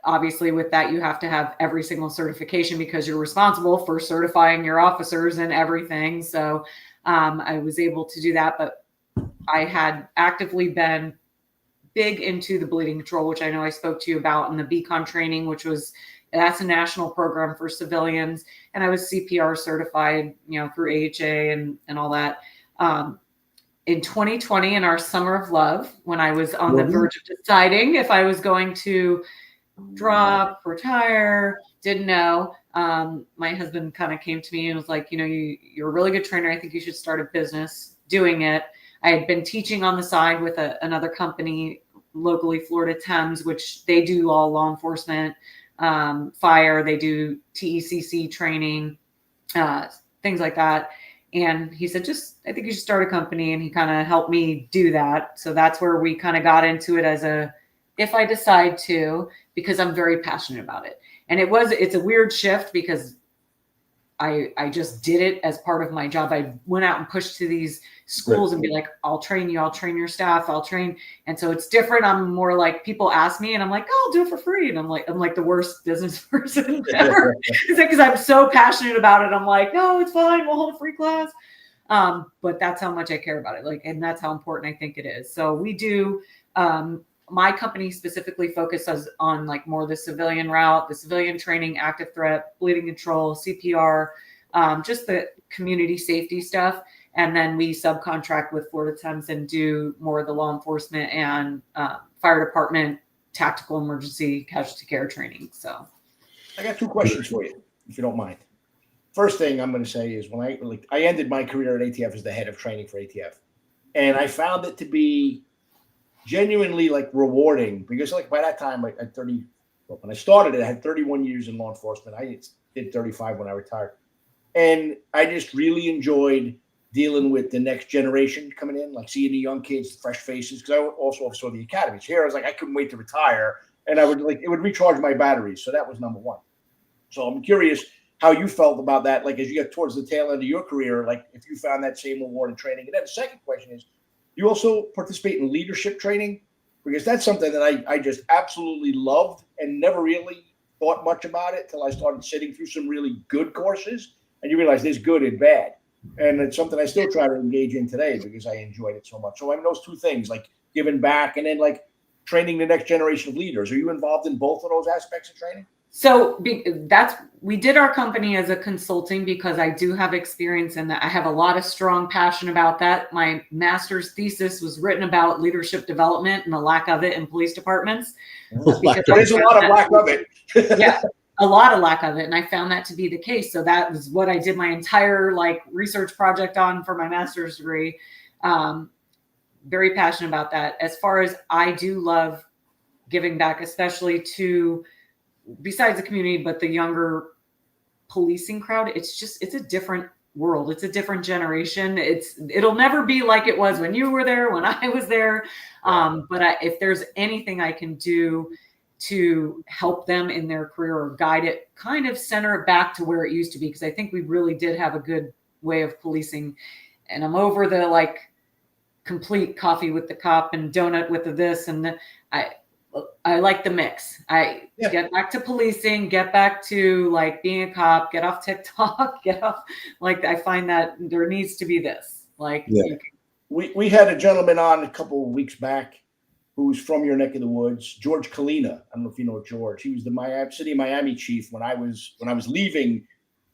Obviously, with that, you have to have every single certification because you're responsible for certifying your officers and everything. So I was able to do that, but I had actively been big into the bleeding control, which I know I spoke to you about, and the BCON training, that's a national program for civilians. And I was CPR certified, through AHA and all that. In 2020, in our summer of love, when I was on the verge of deciding if I was going to drop, retire, didn't know, my husband kind of came to me and was like, you're a really good trainer. I think you should start a business doing it. I had been teaching on the side with another company locally, Florida Thames, which they do all law enforcement, fire, they do TECC training, things like that. And he said, I think you should start a company. And he kind of helped me do that. So that's where we kind of got into it if I decide to, because I'm very passionate about it. And it's a weird shift because I just did it as part of my job. I went out and pushed to these schools and be like, I'll train you, I'll train your staff, I'll train. And so it's different. I'm more like, people ask me and I'm like, I'll do it for free. And I'm like the worst business person ever. It's like, because I'm so passionate about it. I'm like, no, it's fine. We'll hold a free class. But that's how much I care about it. And that's how important I think it is. So we do, my company specifically focuses on more the civilian route, the civilian training, active threat, bleeding control, CPR, just the community safety stuff. And then we subcontract with Florida Thames and do more of the law enforcement and fire department, tactical emergency casualty care training. So I got two questions for you, if you don't mind. First thing I'm going to say is when I ended my career at ATF as the head of training for ATF. And I found it to be genuinely rewarding because by that time when I started I had 31 years in law enforcement. I did 35 when I retired. And I just really enjoyed dealing with the next generation coming in, seeing the young kids, the fresh faces, because I also saw the academies. Here I was I couldn't wait to retire, and it would recharge my batteries. So that was number one. So I'm curious how you felt about that, as you get towards the tail end of your career, if you found that same reward in training. And then the second question is, you also participate in leadership training? Because that's something that I just absolutely loved and never really thought much about it till I started sitting through some really good courses, and you realize there's good and bad. And it's something I still try to engage in today because I enjoyed it so much. So I mean, those two things, giving back and then training the next generation of leaders. Are you involved in both of those aspects of training? So we did our company as a consulting because I do have experience in that. I have a lot of strong passion about that. My master's thesis was written about leadership development and the lack of it in police departments. There's a lot of lack of it. Yeah, a lot of lack of it. And I found that to be the case. So that was what I did my entire research project on for my master's degree. Very passionate about that. As far as I do love giving back, especially to, besides the community, but the younger policing crowd. It's a different world. It's a different generation. It'll never be like it was when you were there, when I was there. But if there's anything I can do to help them in their career or guide it, kind of center it back to where it used to be, because I think we really did have a good way of policing. And I'm over the like complete coffee with the cop and donut with the this and the, I like the mix. Get back to policing, get back to like being a cop, get off TikTok, get off. Like, I find that there needs to be this. Like, we had a gentleman on a couple of weeks back who's from your neck of the woods, George Kalina. I don't know if you know George. He was the city of Miami chief when I was leaving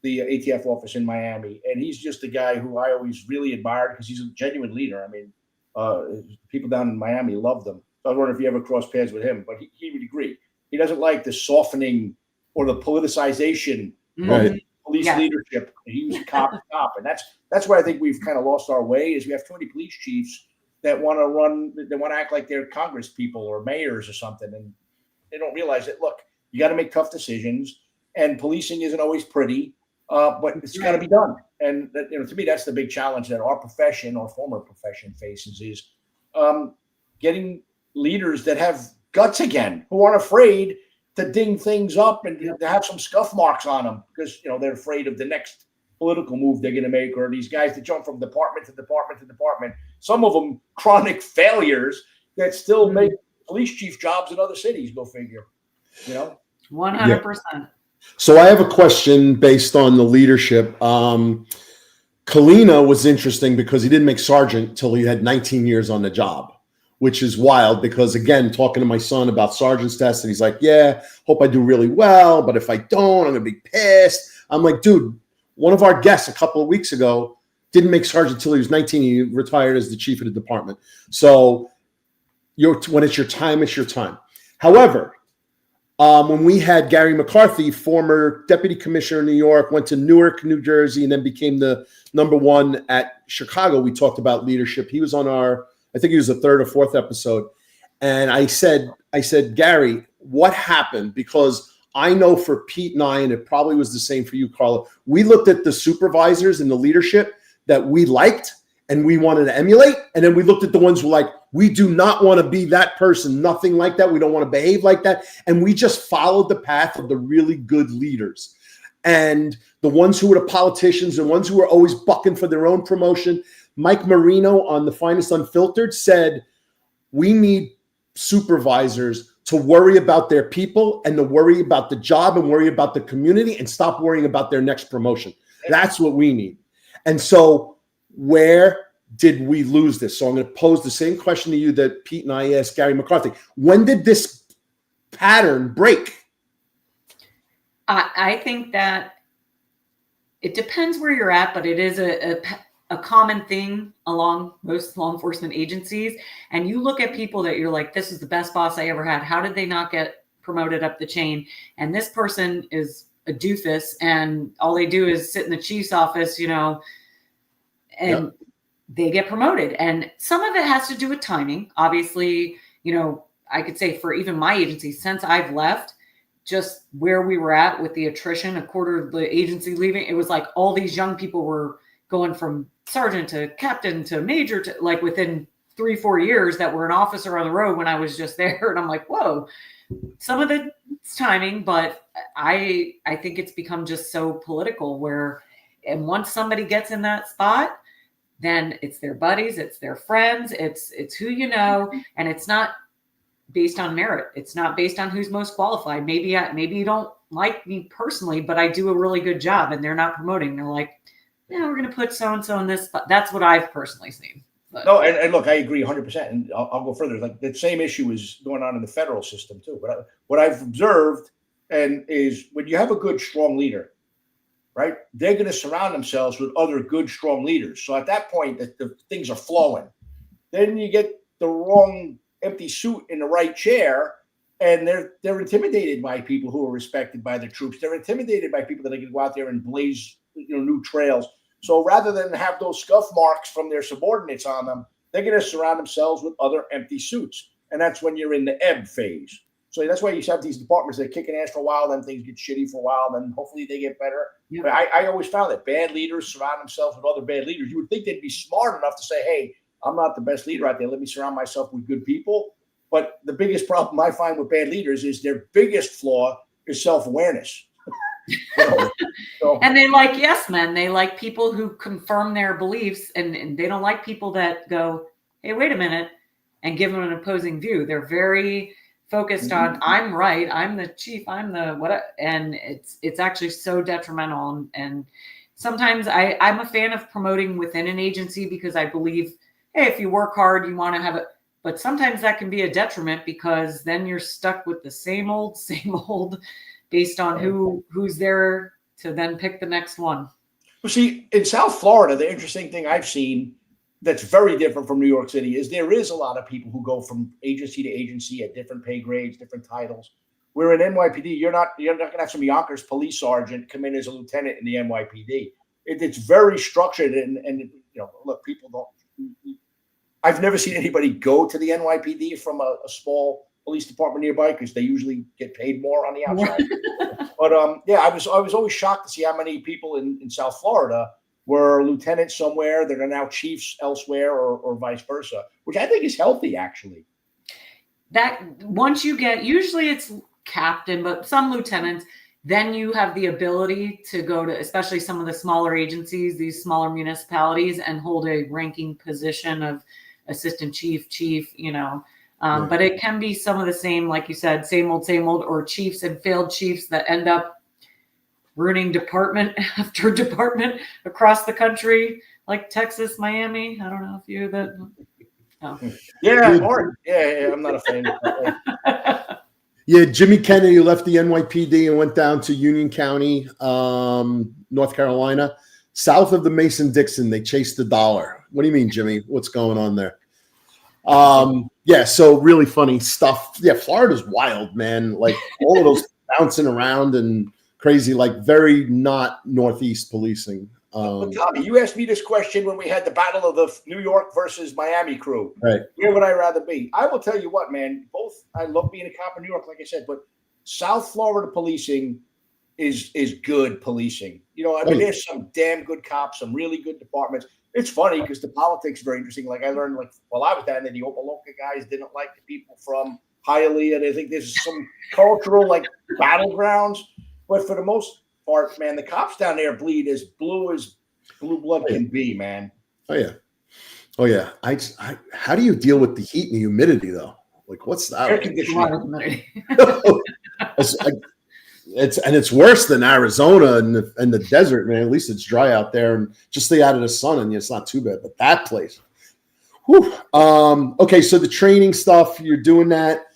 the ATF office in Miami, and he's just a guy who I always really admired because he's a genuine leader. I mean, people down in Miami loved him. I was wondering if you ever crossed paths with him, but he would agree. He doesn't like the softening or the politicization of police leadership. He was a cop, and that's where I think we've kind of lost our way. Is we have too many police chiefs that want to act like they're Congress people or mayors or something, and they don't realize that. Look, you got to make tough decisions, and policing isn't always pretty, but it's got to be done. And to me, that's the big challenge that our profession, our former profession, faces is getting leaders that have guts again, who aren't afraid to ding things up and to have some scuff marks on them because they're afraid of the next political move they're going to make, or these guys that jump from department to department to department. Some of them chronic failures that still make police chief jobs in other cities. Go figure. 100%. So I have a question based on the leadership. Kalina was interesting because he didn't make sergeant till he had 19 years on the job, which is wild because, again, talking to my son about sergeant's test, and he's like, yeah, hope I do really well, but if I don't, I'm going to be pissed. I'm like, dude, one of our guests a couple of weeks ago didn't make sergeant until he was 19. He retired as the chief of the department. So when it's your time, it's your time. However, when we had Gary McCarthy, former deputy commissioner in New York, went to Newark, New Jersey, and then became the #1 at Chicago, we talked about leadership. He was on I think he was the 3rd or 4th episode. And I said, Gary, what happened? Because I know for Pete and I, and it probably was the same for you, Carla, we looked at the supervisors and the leadership that we liked and we wanted to emulate. And then we looked at the ones who were like, we do not want to be that person, nothing like that. We don't want to behave like that. And we just followed the path of the really good leaders. And the ones who were the politicians, the ones who were always bucking for their own promotion. Mike Marino on The Finest Unfiltered said, we need supervisors to worry about their people and to worry about the job and worry about the community and stop worrying about their next promotion. That's what we need. And so where did we lose this? So I'm going to pose the same question to you that Pete and I asked Gary McCarthy. When did this pattern break? I think that it depends where you're at, but it is a common thing along most law enforcement agencies. And you look at people that you're like, this is the best boss I ever had. How did they not get promoted up the chain? And this person is a doofus and all they do is sit in the chief's office, and they get promoted. And some of it has to do with timing. Obviously, I could say for even my agency, since I've left, just where we were at with the attrition, a quarter of the agency leaving, it was like all these young people were going from sergeant to captain to major to like within 3-4 years that were an officer on the road when I was just there. And I'm like, whoa, some of it's timing, but I think it's become just so political and once somebody gets in that spot, then it's their buddies, it's their friends, it's who you know, and it's not based on merit. It's not based on who's most qualified. Maybe you don't like me personally, but I do a really good job and they're not promoting. They're like, we're going to put so-and-so in this spot. That's what I've personally seen. But. No, and look, I agree 100%. And I'll go further. Like the same issue is going on in the federal system too. But what I've observed is when you have a good, strong leader, right, they're going to surround themselves with other good, strong leaders. So at that point, the things are flowing. Then you get the wrong empty suit in the right chair, and they're intimidated by people who are respected by the troops. They're intimidated by people that are going to go out there and blaze new trails. So rather than have those scuff marks from their subordinates on them, they're going to surround themselves with other empty suits. And that's when you're in the ebb phase. So that's why you have these departments that are kicking ass for a while, then things get shitty for a while, then hopefully they get better. Yeah. But I always found that bad leaders surround themselves with other bad leaders. You would think they'd be smart enough to say, hey, I'm not the best leader out there. Let me surround myself with good people. But the biggest problem I find with bad leaders is their biggest flaw is self-awareness. And they like yes men. They like people who confirm their beliefs, and they don't like people that go, hey, wait a minute, and give them an opposing view. They're very focused on I'm right, I'm the chief, I'm the what, and it's actually so detrimental. And sometimes I'm a fan of promoting within an agency because I believe, hey, if you work hard, you want to have it. But sometimes that can be a detriment because then you're stuck with the same old, based on who's there to then pick the next one. Well, see, in South Florida, the interesting thing I've seen that's very different from New York City is there is a lot of people who go from agency to agency at different pay grades, different titles. Where in NYPD, you're not going to have some Yonkers police sergeant come in as a lieutenant in the NYPD. It's very structured, and look, people don't. I've never seen anybody go to the NYPD from a small police department nearby because they usually get paid more on the outside. But I was always shocked to see how many people in South Florida were lieutenants somewhere that are now chiefs elsewhere, or vice versa, which I think is healthy, actually. That once you get, usually it's captain, but some lieutenants, then you have the ability to go to, especially some of the smaller agencies, these smaller municipalities, and hold a ranking position of assistant chief, but it can be some of the same, like you said, same old, or chiefs and failed chiefs that end up ruining department after department across the country, like Texas, Miami. I don't know if you're that. Oh. Yeah, I'm not a fan. Yeah, Jimmy Kennedy left the NYPD and went down to Union County, North Carolina. South of the Mason-Dixon, they chased the dollar. What do you mean, Jimmy? What's going on there? So really funny stuff. Yeah, Florida's wild, man. Like all of those bouncing around and crazy, like very not Northeast policing. But Tommy, you asked me this question when we had the battle of the New York versus Miami crew. Right. Where would I rather be? I will tell you what, man. Both. I love being a cop in New York, like I said, but South Florida policing is good policing. There's some damn good cops, some really good departments. It's funny because the politics is very interesting. Like I learned, while I was down there, the Opaloka guys didn't like the people from Hialeah, and I think there's some cultural battlegrounds. But for the most part, man, the cops down there bleed as blue blood can be, man. Oh yeah. How do you deal with the heat and the humidity though? Like, what's that? Air conditioning. It's worse than Arizona and the desert, man. At least it's dry out there, and just stay out of the sun, and it's not too bad. But that place, whew. Okay, so the training stuff, you're doing that,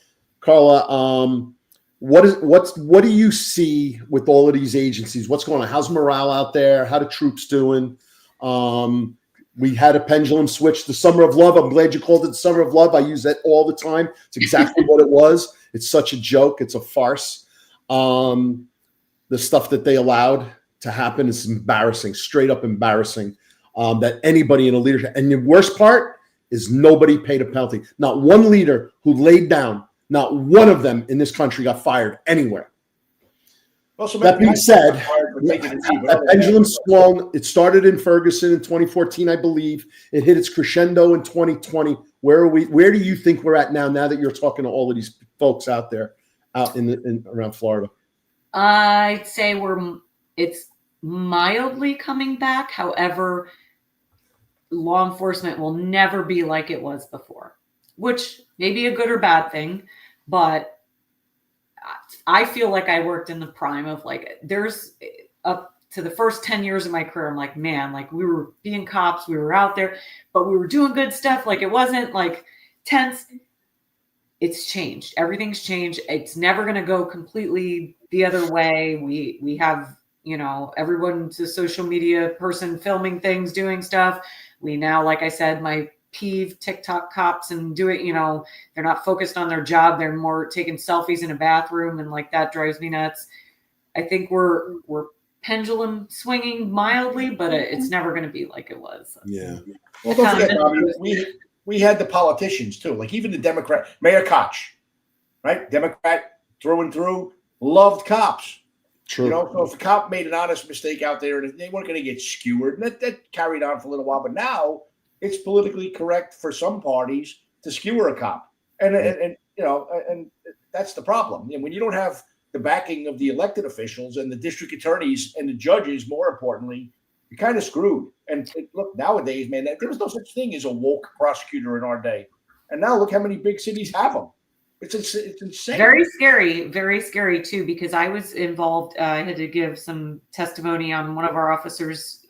Carla. What do you see with all of these agencies? What's going on? How's morale out there? How the troops doing? We had a pendulum switch. The Summer of Love. I'm glad you called it the Summer of Love. I use that all the time. It's exactly what it was. It's such a joke. It's a farce. The stuff that they allowed to happen is embarrassing, straight up embarrassing. That anybody in a leadership, and the worst part is nobody paid a penalty. Not one leader who laid down. Not one of them in this country got fired anywhere. Well, so that being said, that pendulum swung. It started in Ferguson in 2014, I believe. It hit its crescendo in 2020. Where are we? Where do you think we're at now? Now that you're talking to all of these folks out there, out in around Florida, I'd say it's mildly coming back. However, law enforcement will never be like it was before, which may be a good or bad thing, but I feel like I worked in the prime of there's up to the first 10 years of my career. I'm like, man, we were being cops, we were out there, but we were doing good stuff. It wasn't tense. It's changed. Everything's changed. It's never going to go completely the other way. We have, everyone's a social media person filming things, doing stuff. We now, like I said, my peeve TikTok cops and do it, they're not focused on their job. They're more taking selfies in a bathroom, and that drives me nuts. I think we're pendulum swinging mildly, but it's never going to be like it was. Yeah. Well, don't forget, Bobby, we had the politicians too, even the Democrat, Mayor Koch. right? Democrat through and through, loved cops. True. You know, so if a cop made an honest mistake out there, they weren't going to get skewered. And that carried on for a little while. But now it's politically correct for some parties to skewer a cop. And you know, and that's the problem. And when you don't have the backing of the elected officials and the district attorneys and the judges, more importantly, you're kind of screwed. And look, nowadays, man, there was no such thing as a woke prosecutor in our day. And now look how many big cities have them. It's insane. Very scary too, because I was involved. I had to give some testimony on one of our officers'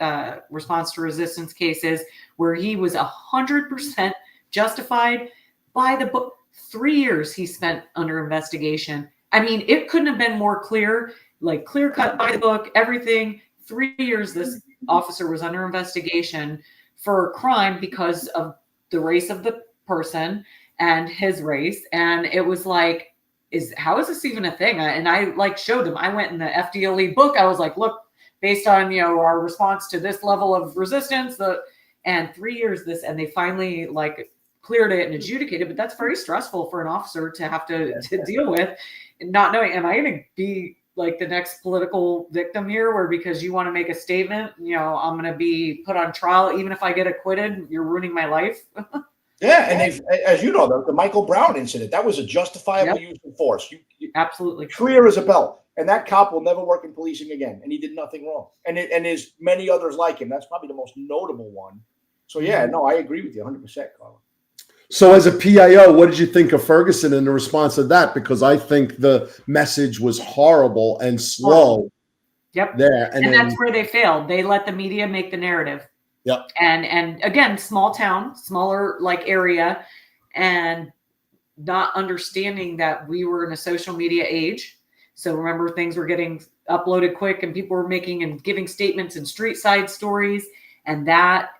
response to resistance cases where he was 100% justified by the book. 3 years he spent under investigation. I mean, it couldn't have been more clear, like clear cut by the book, everything. 3 years this officer was under investigation for a crime because of the race of the person and his race. And it was like, how is this even a thing? And I like showed him, I went in the FDLE book. I was like, look, based on, you know, our response to this level of resistance, and 3 years this, and they finally like cleared it and adjudicated. But that's very stressful for an officer to have to deal with, not knowing, am I going to be like the next political victim here, where because you want to make a statement, you know, I'm going to be put on trial, even if I get acquitted, you're ruining my life. Yeah, and they've, as you know, the Michael Brown incident, that was a justifiable use of force. Absolutely clear as a bell. And that cop will never work in policing again, and he did nothing wrong. And there's many others like him. That's probably the most notable one. So yeah, no, I agree with you 100%, Carla. So as a PIO, what did you think of Ferguson in the response to that? Because I think the message was horrible and slow. Yep. There. And that's where they failed. They let the media make the narrative. Yep. And again, small town, smaller like area, and not understanding that we were in a social media age. So remember, things were getting uploaded quick and people were making and giving statements and street side stories. And that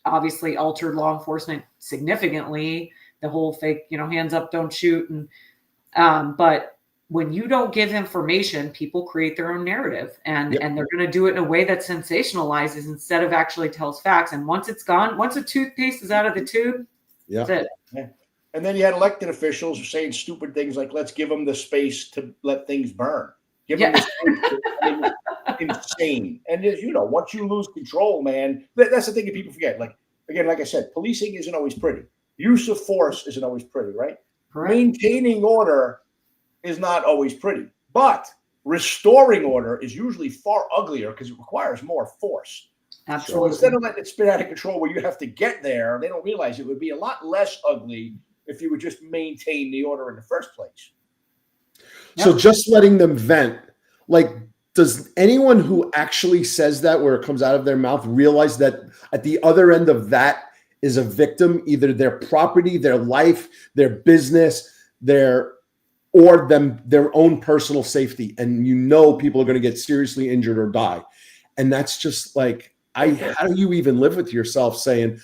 obviously altered law enforcement significantly. The whole fake, you know, hands up, don't shoot. And but when you don't give information, people create their own narrative, and they're going to do it in a way that sensationalizes instead of actually tells facts. And once it's gone, once the toothpaste is out of the tube, that's it. Yeah. And then you had elected officials saying stupid things like, let's give them the space to let things burn. Give them the space to insane. And as you know, once you lose control, man, that's the thing that people forget. Like, again, like I said, policing isn't always pretty. Use of force isn't always pretty, right? Correct. Maintaining order is not always pretty, but restoring order is usually far uglier because it requires more force. Absolutely. So instead of letting it spin out of control where you have to get there, they don't realize it would be a lot less ugly if you would just maintain the order in the first place. So just letting them vent, like, does anyone who actually says that where it comes out of their mouth realize that at the other end of that is a victim, either their property, their life, their business, their own personal safety, and you know people are going to get seriously injured or die? And that's just like, how do you even live with yourself saying,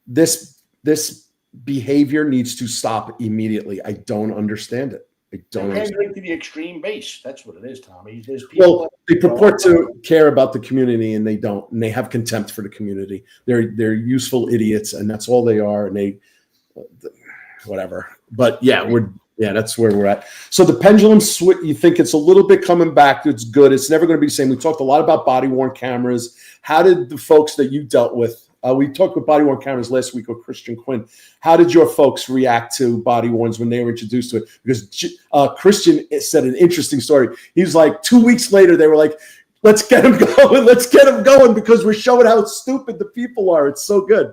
this behavior needs to stop immediately? I don't understand it. I don't understand. To the extreme base. That's what it is, Tommy. There's people they purport to care about the community, and they don't, and they have contempt for the community. They're useful idiots, and that's all they are. And they, whatever. But that's where we're at. So the pendulum switch, you think it's a little bit coming back. It's good. It's never going to be the same. We talked a lot about body-worn cameras. How did the folks that you dealt with, we talked with body-worn cameras last week with Christian Quinn. How did your folks react to body-worns when they were introduced to it? Because Christian said an interesting story. He was like, 2 weeks later, they were like, let's get him going. Let's get him going because we're showing how stupid the people are. It's so good.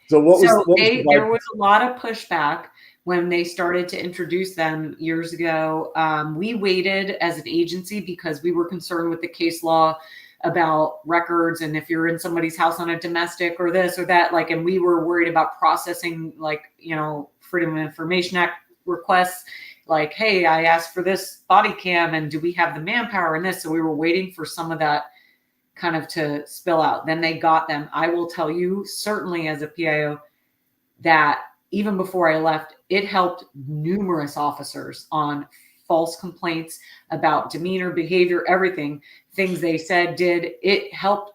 So there was a lot of pushback when they started to introduce them years ago. We waited as an agency because we were concerned with the case law about records, and if you're in somebody's house on a domestic or this or that, like, and we were worried about processing, like, you know, Freedom of Information Act requests, like, hey, I asked for this body cam, and do we have the manpower in this? So we were waiting for some of that kind of to spill out. Then they got them. I will tell you, certainly as a PIO, that even before I left, it helped numerous officers on false complaints about demeanor, behavior, everything, things they said, did. It helped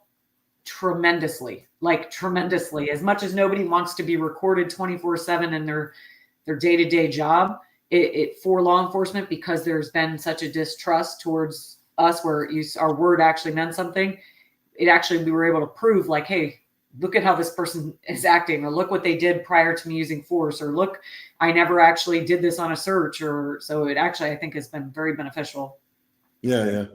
tremendously, as much as nobody wants to be recorded 24/7 in their day-to-day job. it for law enforcement, because there's been such a distrust towards us where our word actually meant something. We were able to prove like, hey, look at how this person is acting, or look what they did prior to me using force, or look, I never actually did this on a search, or so it actually, I think, has been very beneficial. Yeah.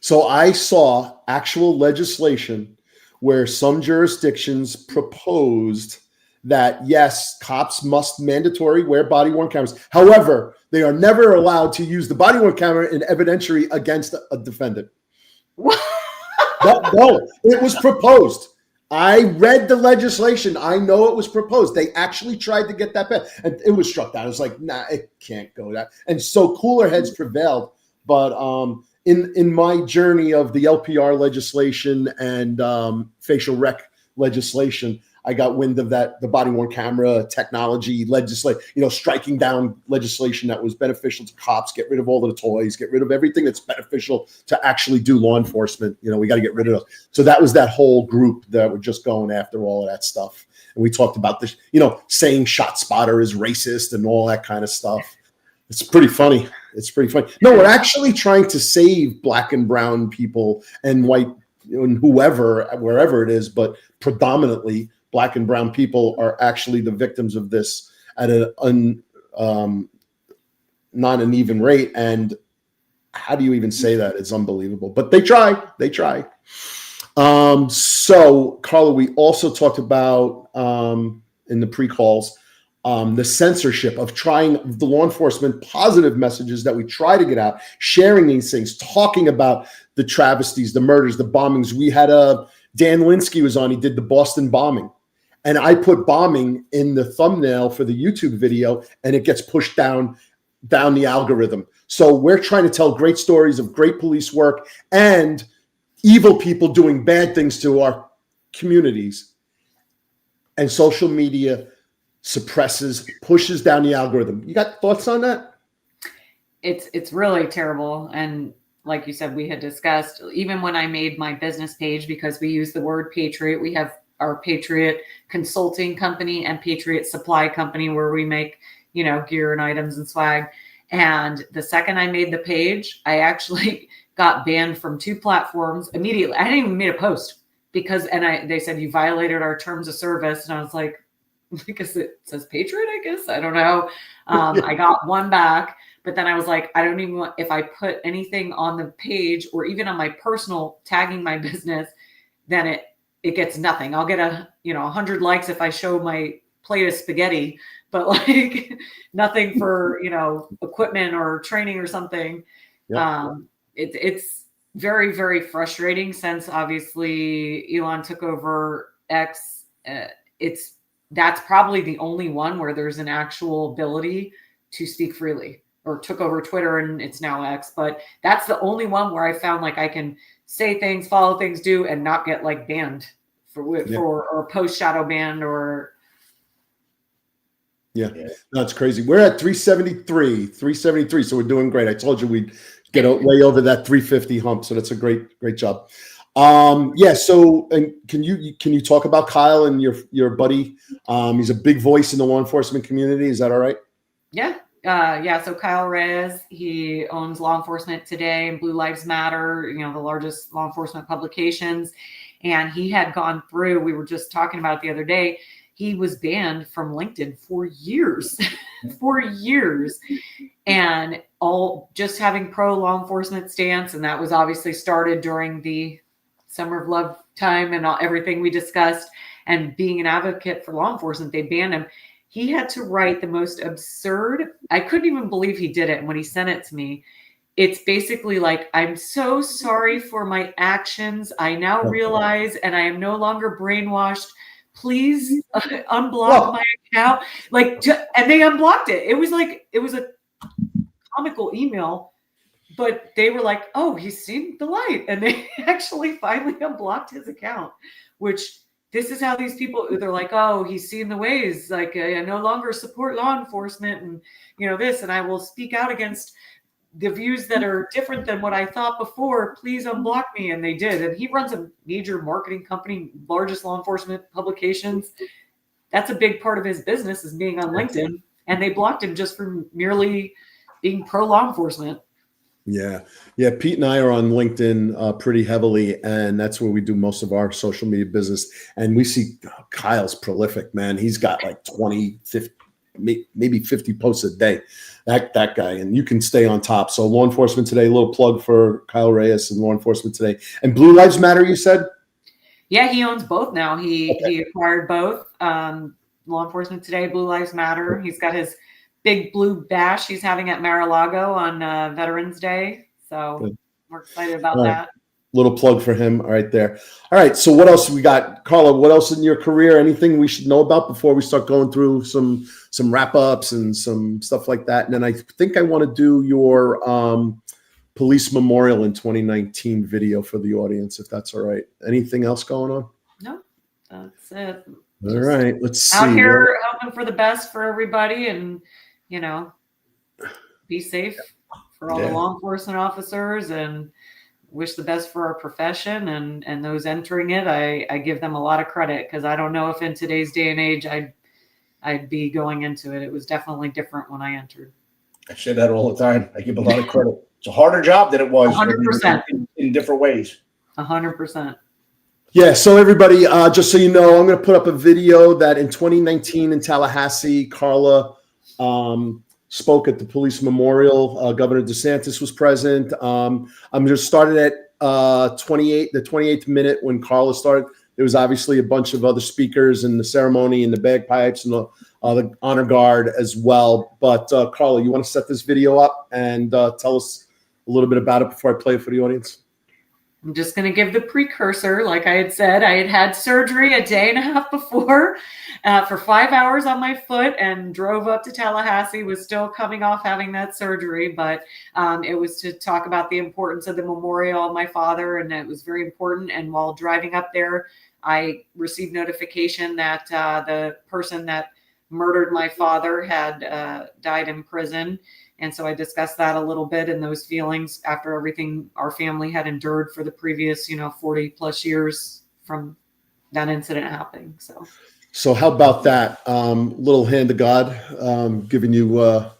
So I saw actual legislation where some jurisdictions proposed that, yes, cops must mandatory wear body-worn cameras. However, they are never allowed to use the body-worn camera in evidentiary against a defendant. What? No, it was proposed. I read the legislation. I know it was proposed. They actually tried to get that passed, and it was struck down. It was like, nah, it can't go that. And so cooler heads prevailed. But in my journey of the LPR legislation and facial rec legislation, I got wind of that, the body-worn camera technology striking down legislation that was beneficial to cops, get rid of all of the toys, get rid of everything that's beneficial to actually do law enforcement. We got to get rid of those. So that was that whole group that were just going after all of that stuff. And we talked about this, saying shot spotter is racist and all that kind of stuff. It's pretty funny. No, we're actually trying to save black and brown people and white and whoever, wherever it is, but predominantly black and brown people are actually the victims of this at not an even rate. And how do you even say that? It's unbelievable, but they try. So Carla, we also talked about in the pre-calls, the censorship of trying the law enforcement positive messages that we try to get out, sharing these things, talking about the travesties, the murders, the bombings. We had Dan Linsky was on, he did the Boston bombing. And I put bombing in the thumbnail for the YouTube video, and it gets pushed down the algorithm. So we're trying to tell great stories of great police work and evil people doing bad things to our communities. And social media pushes down the algorithm. You got thoughts on that? It's really terrible. And like you said, we had discussed, even when I made my business page, because we use the word patriot, we have our Patriot Consulting Company and Patriot Supply Company, where we make, gear and items and swag. And the second I made the page, I actually got banned from 2 platforms immediately. I didn't even make a post they said you violated our terms of service. And I was like, because it says Patriot, I guess. I don't know. I got one back, but then I was like, I don't even want, if I put anything on the page or even on my personal tagging my business, then it gets nothing. I'll get 100 likes if I show my plate of spaghetti, but like nothing for, equipment or training or something. Yep. It's very, very frustrating since obviously Elon took over X. That's probably the only one where there's an actual ability to speak freely, or took over Twitter and it's now X. But that's the only one where I found like I can say things, follow things, and not get like banned or post shadow banned or. Yeah, that's crazy. We're at 373. So we're doing great. I told you we'd get way over that 350 hump. So that's a great job. So and can you talk about Kyle and your buddy? He's a big voice in the law enforcement community. Is that all right? Yeah. So Kyle Reyes, he owns Law Enforcement Today and Blue Lives Matter, the largest law enforcement publications. And he had gone through, we were just talking about it the other day, he was banned from LinkedIn for years, and all just having pro law enforcement stance. And that was obviously started during the Summer of Love time and everything we discussed, and being an advocate for law enforcement, they banned him. He had to write the most absurd, I couldn't even believe he did it. And when he sent it to me, it's basically like, I'm so sorry for my actions. I now realize, and I am no longer brainwashed. Please unblock my account. And they unblocked it. It was a comical email, but they were like, oh, he's seen the light. And they actually finally unblocked his account, which this is how these people, they're like, oh, he's seen the ways. Like, I no longer support law enforcement and, this, and I will speak out against the views that are different than what I thought before. Please unblock me. And they did. And he runs a major marketing company, largest law enforcement publications. That's a big part of his business, is being on LinkedIn. and they blocked him just for merely being pro law enforcement. Yeah. Pete and I are on LinkedIn pretty heavily, and that's where we do most of our social media business. And we see Kyle's prolific, man. He's got like 20, 50, maybe 50 posts a day. That guy, and you can stay on top. So Law Enforcement Today, a little plug for Kyle Reyes and Law Enforcement Today. And Blue Lives Matter, you said? Yeah, he owns both now. He acquired both. Law Enforcement Today, Blue Lives Matter. He's got his big blue bash he's having at Mar-a-Lago on Veterans Day. So we're excited about that. Little plug for him right there. All right. So what else we got? Carla, what else in your career? Anything we should know about before we start going through some wrap ups and some stuff like that? And then I think I want to do your police memorial in 2019 video for the audience, if that's all right. Anything else going on? No, that's it. All right. Let's see. Out here hoping for the best for everybody, and be safe for all the law enforcement officers, and wish the best for our profession and those entering it. I give them a lot of credit, because I don't know if in today's day and age I'd be going into it. It was definitely different when I entered. I say that all the time. I give a lot of credit. It's a harder job than it was 100% in different ways. 100%. Yeah. So everybody, just so you know, I'm going to put up a video that in 2019 in Tallahassee, Carla spoke at the police memorial. Governor DeSantis was present. I'm just started at the 28th minute when Carla started. There was obviously a bunch of other speakers in the ceremony and the bagpipes and the honor guard as well. But Carla, you want to set this video up and tell us a little bit about it before I play it for the audience? I'm just going to give the precursor. Like I had said, I had surgery a day and a half before for 5 hours on my foot, and drove up to Tallahassee, was still coming off having that surgery. But it was to talk about the importance of the memorial of my father, and it was very important. And while driving up there, I received notification that the person that murdered my father had died in prison. And so I discussed that a little bit, and those feelings after everything our family had endured for the previous, 40 plus years from that incident happening. So how about that? Little hand of God giving you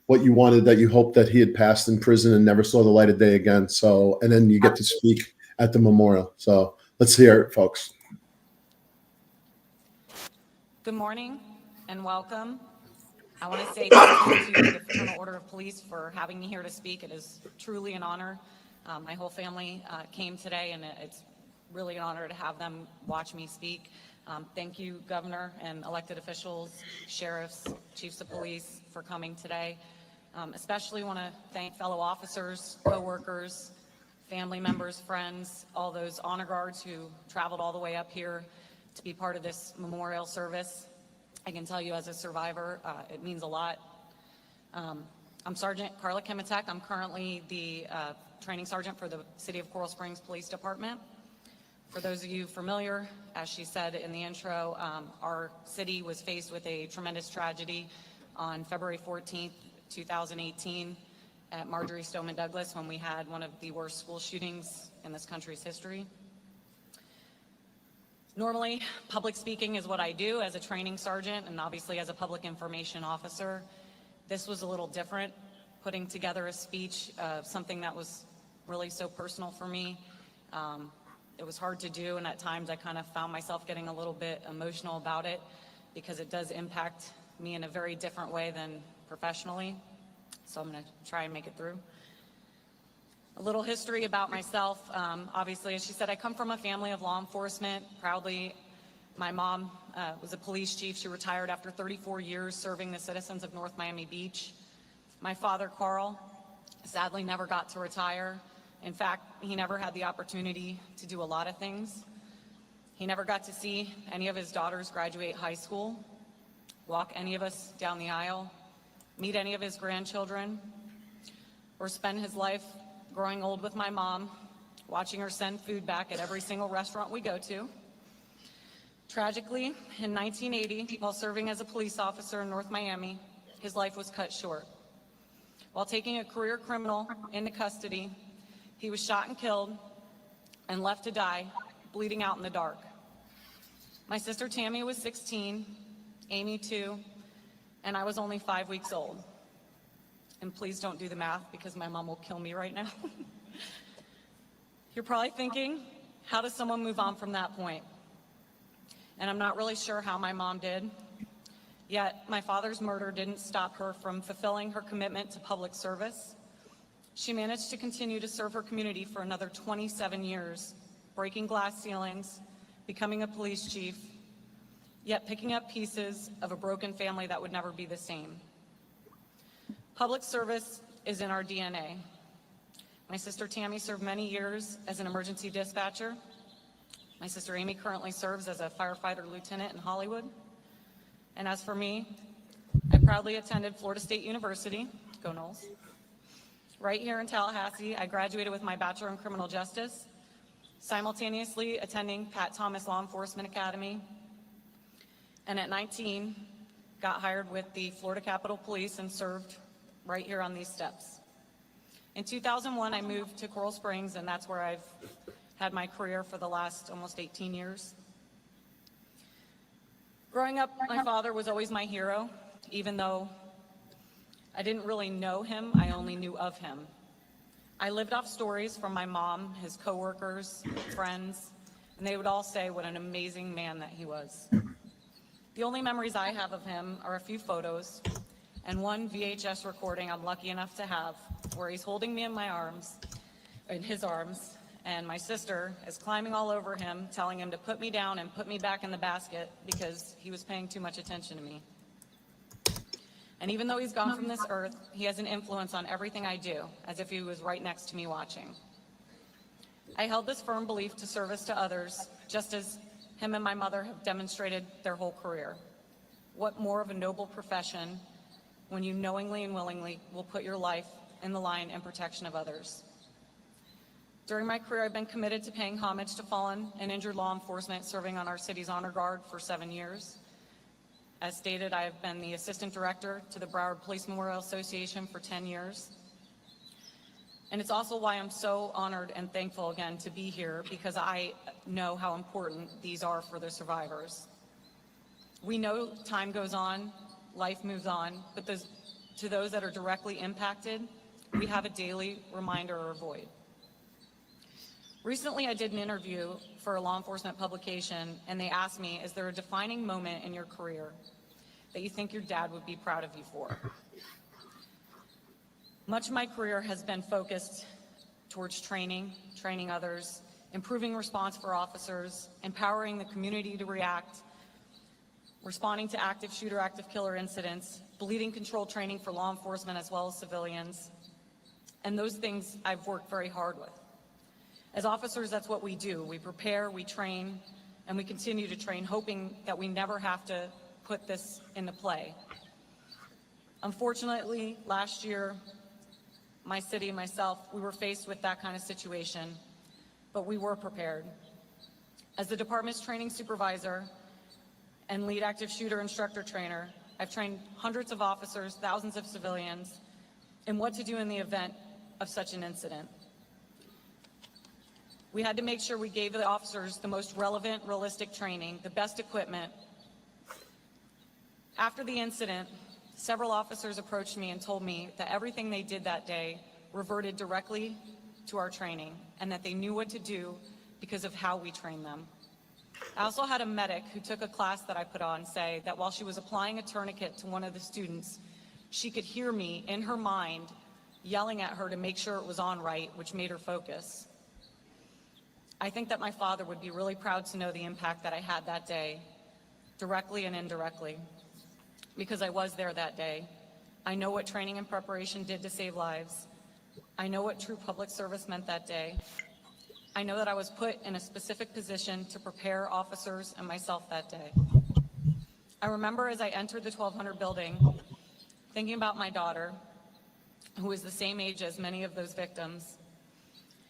what you wanted, that you hoped that he had passed in prison and never saw the light of day again. So, and then you get to speak at the memorial. So let's hear it, folks. Good morning and welcome. I want to say thank you to the Fraternal Order of Police for having me here to speak. It is truly an honor. My whole family came today, and it's really an honor to have them watch me speak. Thank you, Governor and elected officials, sheriffs, chiefs of police, for coming today. Especially want to thank fellow officers, co-workers, family members, friends, all those honor guards who traveled all the way up here to be part of this memorial service. I can tell you, as a survivor, it means a lot. I'm Sergeant Carla Kimitek. I'm currently the training sergeant for the City of Coral Springs Police Department. For those of you familiar, as she said in the intro, our city was faced with a tremendous tragedy on February 14th, 2018 at Marjory Stoneman Douglas, when we had one of the worst school shootings in this country's history. Normally, public speaking is what I do as a training sergeant and obviously as a public information officer. This was a little different, putting together a speech of something that was really so personal for me. It was hard to do, and at times I kind of found myself getting a little bit emotional about it, because it does impact me in a very different way than professionally. So I'm going to try and make it through. A little history about myself. Obviously, as she said, I come from a family of law enforcement. Proudly, my mom was a police chief. She retired after 34 years serving the citizens of North Miami Beach. My father, Carl, sadly never got to retire. In fact, he never had the opportunity to do a lot of things. He never got to see any of his daughters graduate high school, walk any of us down the aisle, meet any of his grandchildren, or spend his life growing old with my mom, watching her send food back at every single restaurant we go to. Tragically, in 1980, while serving as a police officer in North Miami, his life was cut short. While taking a career criminal into custody, he was shot and killed and left to die, bleeding out in the dark. My sister Tammy was 16, Amy 2, and I was only 5 weeks old. And please don't do the math because my mom will kill me right now. You're probably thinking, how does someone move on from that point? And I'm not really sure how my mom did. Yet my father's murder didn't stop her from fulfilling her commitment to public service. She managed to continue to serve her community for another 27 years, breaking glass ceilings, becoming a police chief, yet picking up pieces of a broken family that would never be the same. Public service is in our DNA. My sister Tammy served many years as an emergency dispatcher. My sister Amy currently serves as a firefighter lieutenant in Hollywood. And as for me, I proudly attended Florida State University, go Noles. Right here in Tallahassee, I graduated with my Bachelor in Criminal Justice, simultaneously attending Pat Thomas Law Enforcement Academy. And at 19, got hired with the Florida Capitol Police and served right here on these steps. In 2001, I moved to Coral Springs, and that's where I've had my career for the last almost 18 years. Growing up, my father was always my hero, even though I didn't really know him, I only knew of him. I lived off stories from my mom, his coworkers, friends, and they would all say what an amazing man that he was. The only memories I have of him are a few photos and one VHS recording I'm lucky enough to have, where he's holding me in his arms, and my sister is climbing all over him, telling him to put me down and put me back in the basket because he was paying too much attention to me. And even though he's gone from this earth, he has an influence on everything I do, as if he was right next to me watching. I held this firm belief to service to others, just as him and my mother have demonstrated their whole career. What more of a noble profession when you knowingly and willingly will put your life in the line in protection of others. During my career, I've been committed to paying homage to fallen and injured law enforcement serving on our city's honor guard for 7 years. As stated, I have been the assistant director to the Broward Police Memorial Association for 10 years. And it's also why I'm so honored and thankful again to be here, because I know how important these are for the survivors. We know time goes on, life moves on, but to those that are directly impacted, we have a daily reminder or void. Recently, I did an interview for a law enforcement publication, and they asked me, is there a defining moment in your career that you think your dad would be proud of you for? Much of my career has been focused towards training others, improving response for officers, empowering the community to react, responding to active shooter, active killer incidents, bleeding control training for law enforcement as well as civilians. And those things I've worked very hard with. As officers, that's what we do. We prepare, we train, and we continue to train, hoping that we never have to put this into play. Unfortunately, last year, my city and myself, we were faced with that kind of situation, but we were prepared. As the department's training supervisor and lead active shooter instructor trainer, I've trained hundreds of officers, thousands of civilians, in what to do in the event of such an incident. We had to make sure we gave the officers the most relevant, realistic training, the best equipment. After the incident, several officers approached me and told me that everything they did that day reverted directly to our training and that they knew what to do because of how we trained them. I also had a medic who took a class that I put on say that while she was applying a tourniquet to one of the students, she could hear me in her mind yelling at her to make sure it was on right, which made her focus. I think that my father would be really proud to know the impact that I had that day, directly and indirectly, because I was there that day. I know what training and preparation did to save lives. I know what true public service meant that day. I know that I was put in a specific position to prepare officers and myself that day. I remember as I entered the 1200 building, thinking about my daughter, who was the same age as many of those victims,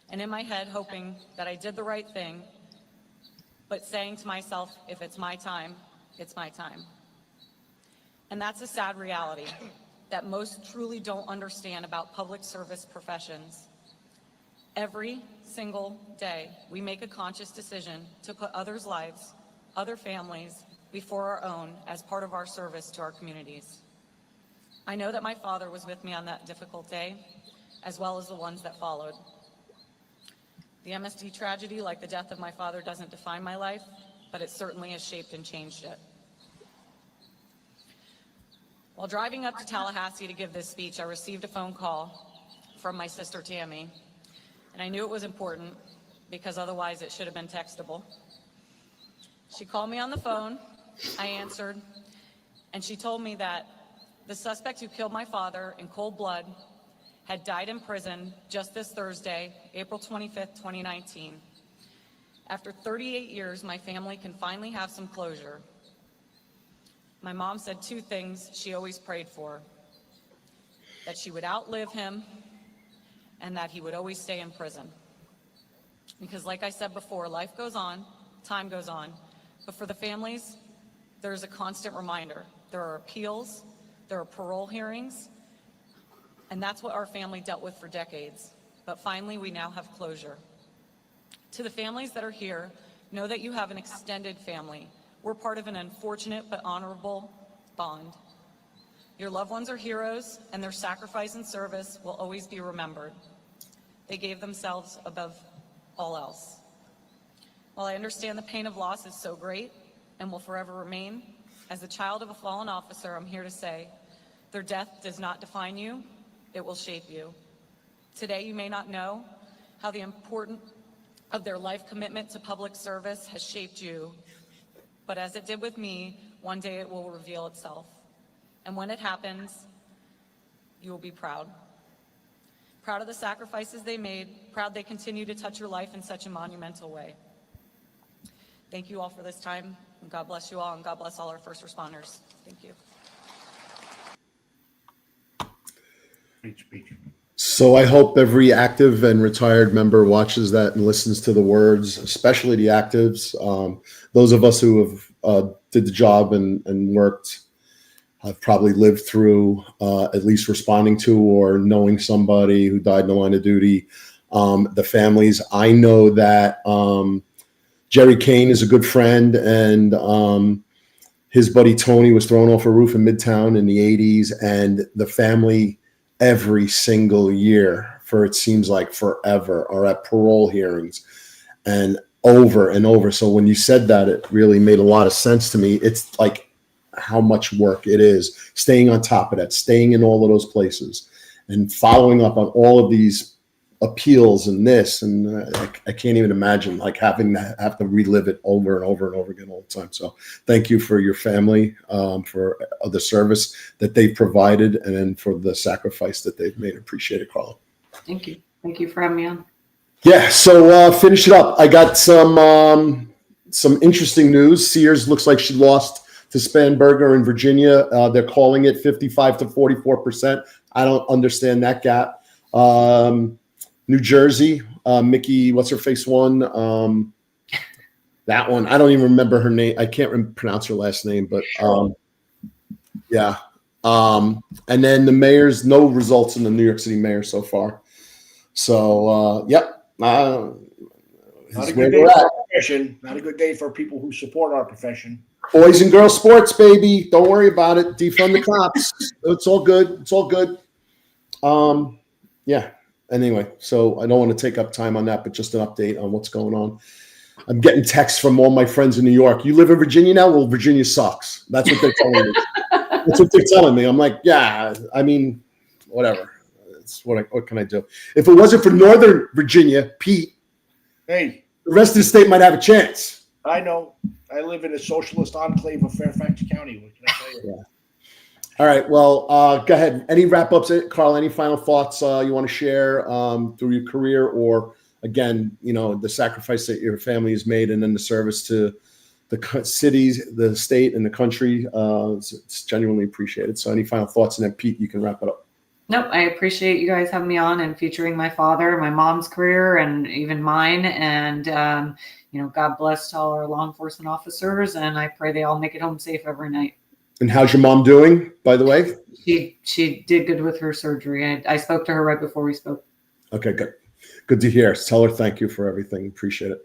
and in my head hoping that I did the right thing, but saying to myself, if it's my time, it's my time. And that's a sad reality that most truly don't understand about public service professions. Every single day, we make a conscious decision to put others' lives, other families, before our own as part of our service to our communities. I know that my father was with me on that difficult day, as well as the ones that followed. The MSD tragedy, like the death of my father, doesn't define my life, but it certainly has shaped and changed it. While driving up to Tallahassee to give this speech, I received a phone call from my sister Tammy, and I knew it was important because otherwise it should have been textable. She called me on the phone, I answered, and she told me that the suspect who killed my father in cold blood had died in prison just this Thursday, April 25th, 2019. After 38 years, my family can finally have some closure. My mom said two things she always prayed for: that she would outlive him and that he would always stay in prison. Because like I said before, life goes on, time goes on, but for the families, there's a constant reminder. There are appeals, there are parole hearings, and that's what our family dealt with for decades. But finally, we now have closure. To the families that are here, know that you have an extended family. We're part of an unfortunate but honorable bond. Your loved ones are heroes, and their sacrifice and service will always be remembered. They gave themselves above all else. While I understand the pain of loss is so great and will forever remain, as the child of a fallen officer, I'm here to say, their death does not define you, it will shape you. Today, you may not know how the importance of their life commitment to public service has shaped you, but as it did with me, one day it will reveal itself. And when it happens, you will be proud. Proud of the sacrifices they made, proud they continue to touch your life in such a monumental way. Thank you all for this time, and God bless you all, and God bless all our first responders. Thank you. Great speech. So I hope every active and retired member watches that and listens to the words, especially the actives. Those of us who have did the job and worked have probably lived through at least responding to or knowing somebody who died in the line of duty. The families, I know that Jerry Kane is a good friend, and his buddy Tony was thrown off a roof in Midtown in the 80s, and the family every single year for it seems like forever are at parole hearings and over. So when you said that, it really made a lot of sense to me. It's like how much work it is staying on top of that, staying in all of those places and following up on all of these appeals and this, and I can't even imagine like having to have to relive it over and over and over again all the time. So thank you for your family, for the service that they've provided, and then for the sacrifice that they've made. Appreciate it, Carla. Thank you. Thank you for having me on. Yeah. So finish it up. I got some interesting news. Sears looks like she lost to Spanberger in Virginia. They're calling it 55 to 44%. I don't understand that gap. New Jersey, Mickey, what's her face won? That one, I don't even remember her name. I can't pronounce her last name, but yeah. And then the mayor's, no results in the New York City mayor so far. So, yep. Not a good day for our profession. Not a good day for people who support our profession. Boys and girls sports, baby. Don't worry about it. Defund the cops. It's all good. It's all good. Yeah. Anyway, so I don't want to take up time on that, but just an update on what's going on. I'm getting texts from all my friends in New York. You live in Virginia now? Well, Virginia sucks. That's what they're telling me. That's what they're telling me. I'm like, yeah, I mean, whatever. It's what can I do? If it wasn't for Northern Virginia, Pete, hey, the rest of the state might have a chance. I know. I live in a socialist enclave of Fairfax County. What can I tell you? Yeah. All right. Well, go ahead. Any wrap-ups, Carl? Any final thoughts you want to share through your career, or again, the sacrifice that your family has made, and then the service to the cities, the state, and the country? It's genuinely appreciated. So, any final thoughts? And then, Pete, you can wrap it up. Nope. I appreciate you guys having me on and featuring my father, my mom's career, and even mine. And God bless to all our law enforcement officers, and I pray they all make it home safe every night. And how's your mom doing, by the way? She did good with her surgery. I spoke to her right before we spoke. Okay, good. Good to hear. Tell her thank you for everything. Appreciate it.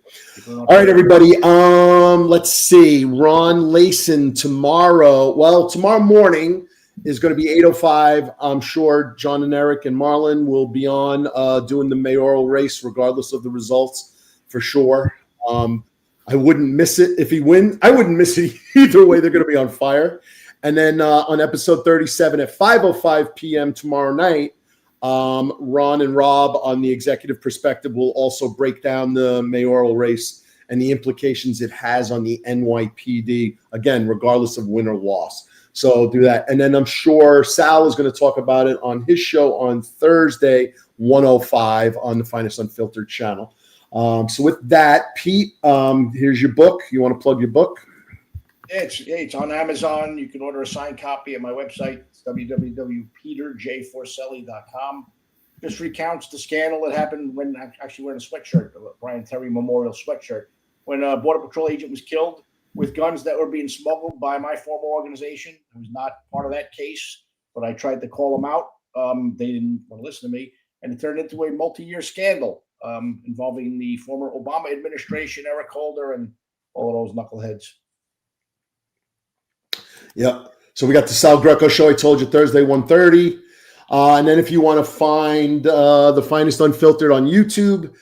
All right, everybody. Let's see. Ron Layson tomorrow. Well, tomorrow morning is going to be 8:05. I'm sure John and Eric and Marlon will be on doing the mayoral race, regardless of the results, for sure. I wouldn't miss it if he wins. I wouldn't miss it either way. They're going to be on fire. And then on episode 37 at 5:05 p.m. tomorrow night, Ron and Rob on the executive perspective will also break down the mayoral race and the implications it has on the NYPD, again, regardless of win or loss. So do that. And then I'm sure Sal is going to talk about it on his show on Thursday, 1:05 on the Finest Unfiltered channel. So with that, Pete, here's your book. You want to plug your book? Yeah, it's on Amazon. You can order a signed copy at my website. It's www.peterjforcelli.com. Just recounts the scandal that happened when I'm actually wearing a sweatshirt, a Brian Terry Memorial sweatshirt, when a Border Patrol agent was killed with guns that were being smuggled by my former organization. I was not part of that case, but I tried to call them out. They didn't want to listen to me, and it turned into a multi-year scandal involving the former Obama administration, Eric Holder, and all of those knuckleheads. Yeah. So we got the Sal Greco show. I told you Thursday, 1:30. And then if you want to find the Finest Unfiltered on YouTube,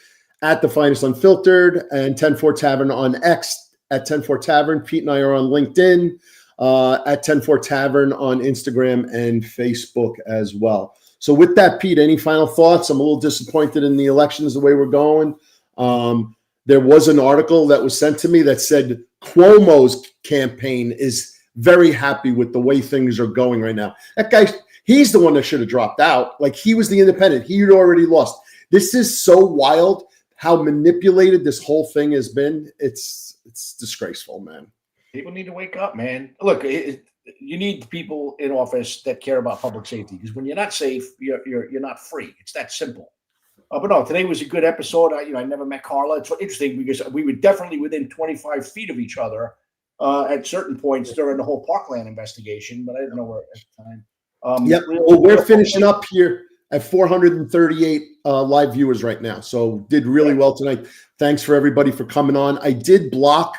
at the Finest Unfiltered, and 10-4 Tavern on X at 10-4 Tavern. Pete and I are on LinkedIn at 10-4 Tavern on Instagram and Facebook as well. So with that, Pete, any final thoughts? I'm a little disappointed in the elections, the way we're going. There was an article that was sent to me that said Cuomo's campaign is very happy with the way things are going right now. That guy, he's the one that should have dropped out. Like, he was the independent. He had already lost. This is so wild how manipulated this whole thing has been. It's disgraceful, man. People need to wake up, man. Look, you need people in office that care about public safety, because when you're not safe, you're not free. It's that simple. But no, today was a good episode. I never met Carla. It's interesting because we were definitely within 25 feet of each other at certain points during the whole Parkland investigation, but I didn't know her at the time. Yep. Well, we're finishing up here at 438 live viewers right now. So did really well tonight. Thanks for everybody for coming on. I did block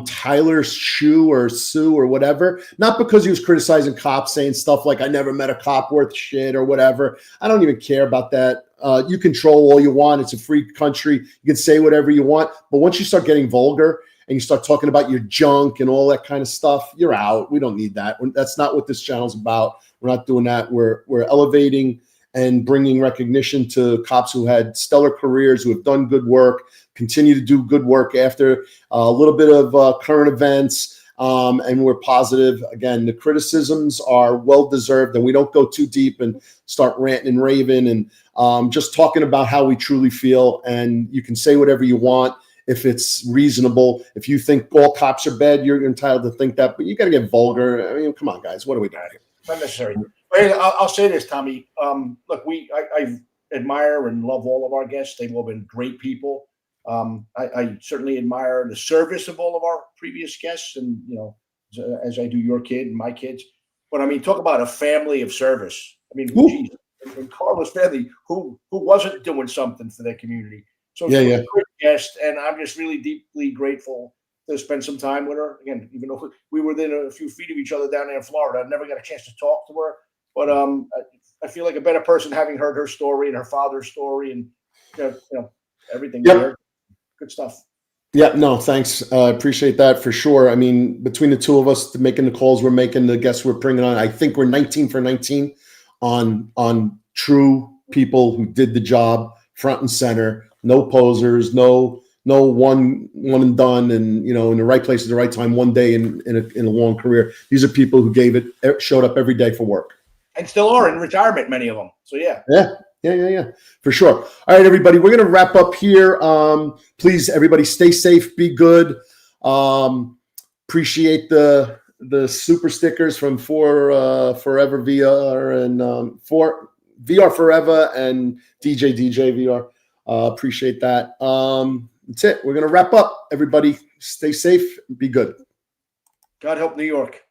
Tyler Sue or whatever, not because he was criticizing cops, saying stuff like, I never met a cop worth shit or whatever. I don't even care about that. You control all you want. It's a free country. You can say whatever you want. But once you start getting vulgar and you start talking about your junk and all that kind of stuff, you're out. We don't need that. That's not what this channel's about. We're not doing that. We're elevating and bringing recognition to cops who had stellar careers, who have done good work, continue to do good work after a little bit of current events, and we're positive. Again, the criticisms are well-deserved, and we don't go too deep and start ranting and raving, and just talking about how we truly feel. And you can say whatever you want if it's reasonable. If you think all cops are bad, you're entitled to think that, but you got to get vulgar. I mean, come on, guys. What are we doing here? Not necessary. Hey, I'll say this, Tommy. Look, I admire and love all of our guests. They've all been great people. I certainly admire the service of all of our previous guests, and as I do your kid and my kids. But I mean, talk about a family of service. I mean, geez, and Carla's family, who wasn't doing something for their community. So she's a great guest, and I'm just really deeply grateful to spend some time with her. Again, even though we were within a few feet of each other down there in Florida, I never got a chance to talk to her. But I feel like a better person having heard her story and her father's story, and everything. Yep. Good stuff. Yeah, no, thanks. I appreciate that for sure. I mean, between the two of us making the calls we're making, the guests we're bringing on, I think we're 19 for 19 on true people who did the job front and center. No posers, no one and done, and in the right place at the right time one day in a long career. These are people who showed up every day for work. And still are in retirement, many of them. So yeah, for sure. All right, everybody, we're going to wrap up here. Please, everybody, stay safe, be good. Appreciate the super stickers from Forever VR and for VR Forever and DJ VR. Appreciate that. That's it. We're going to wrap up. Everybody, stay safe, be good. God help New York.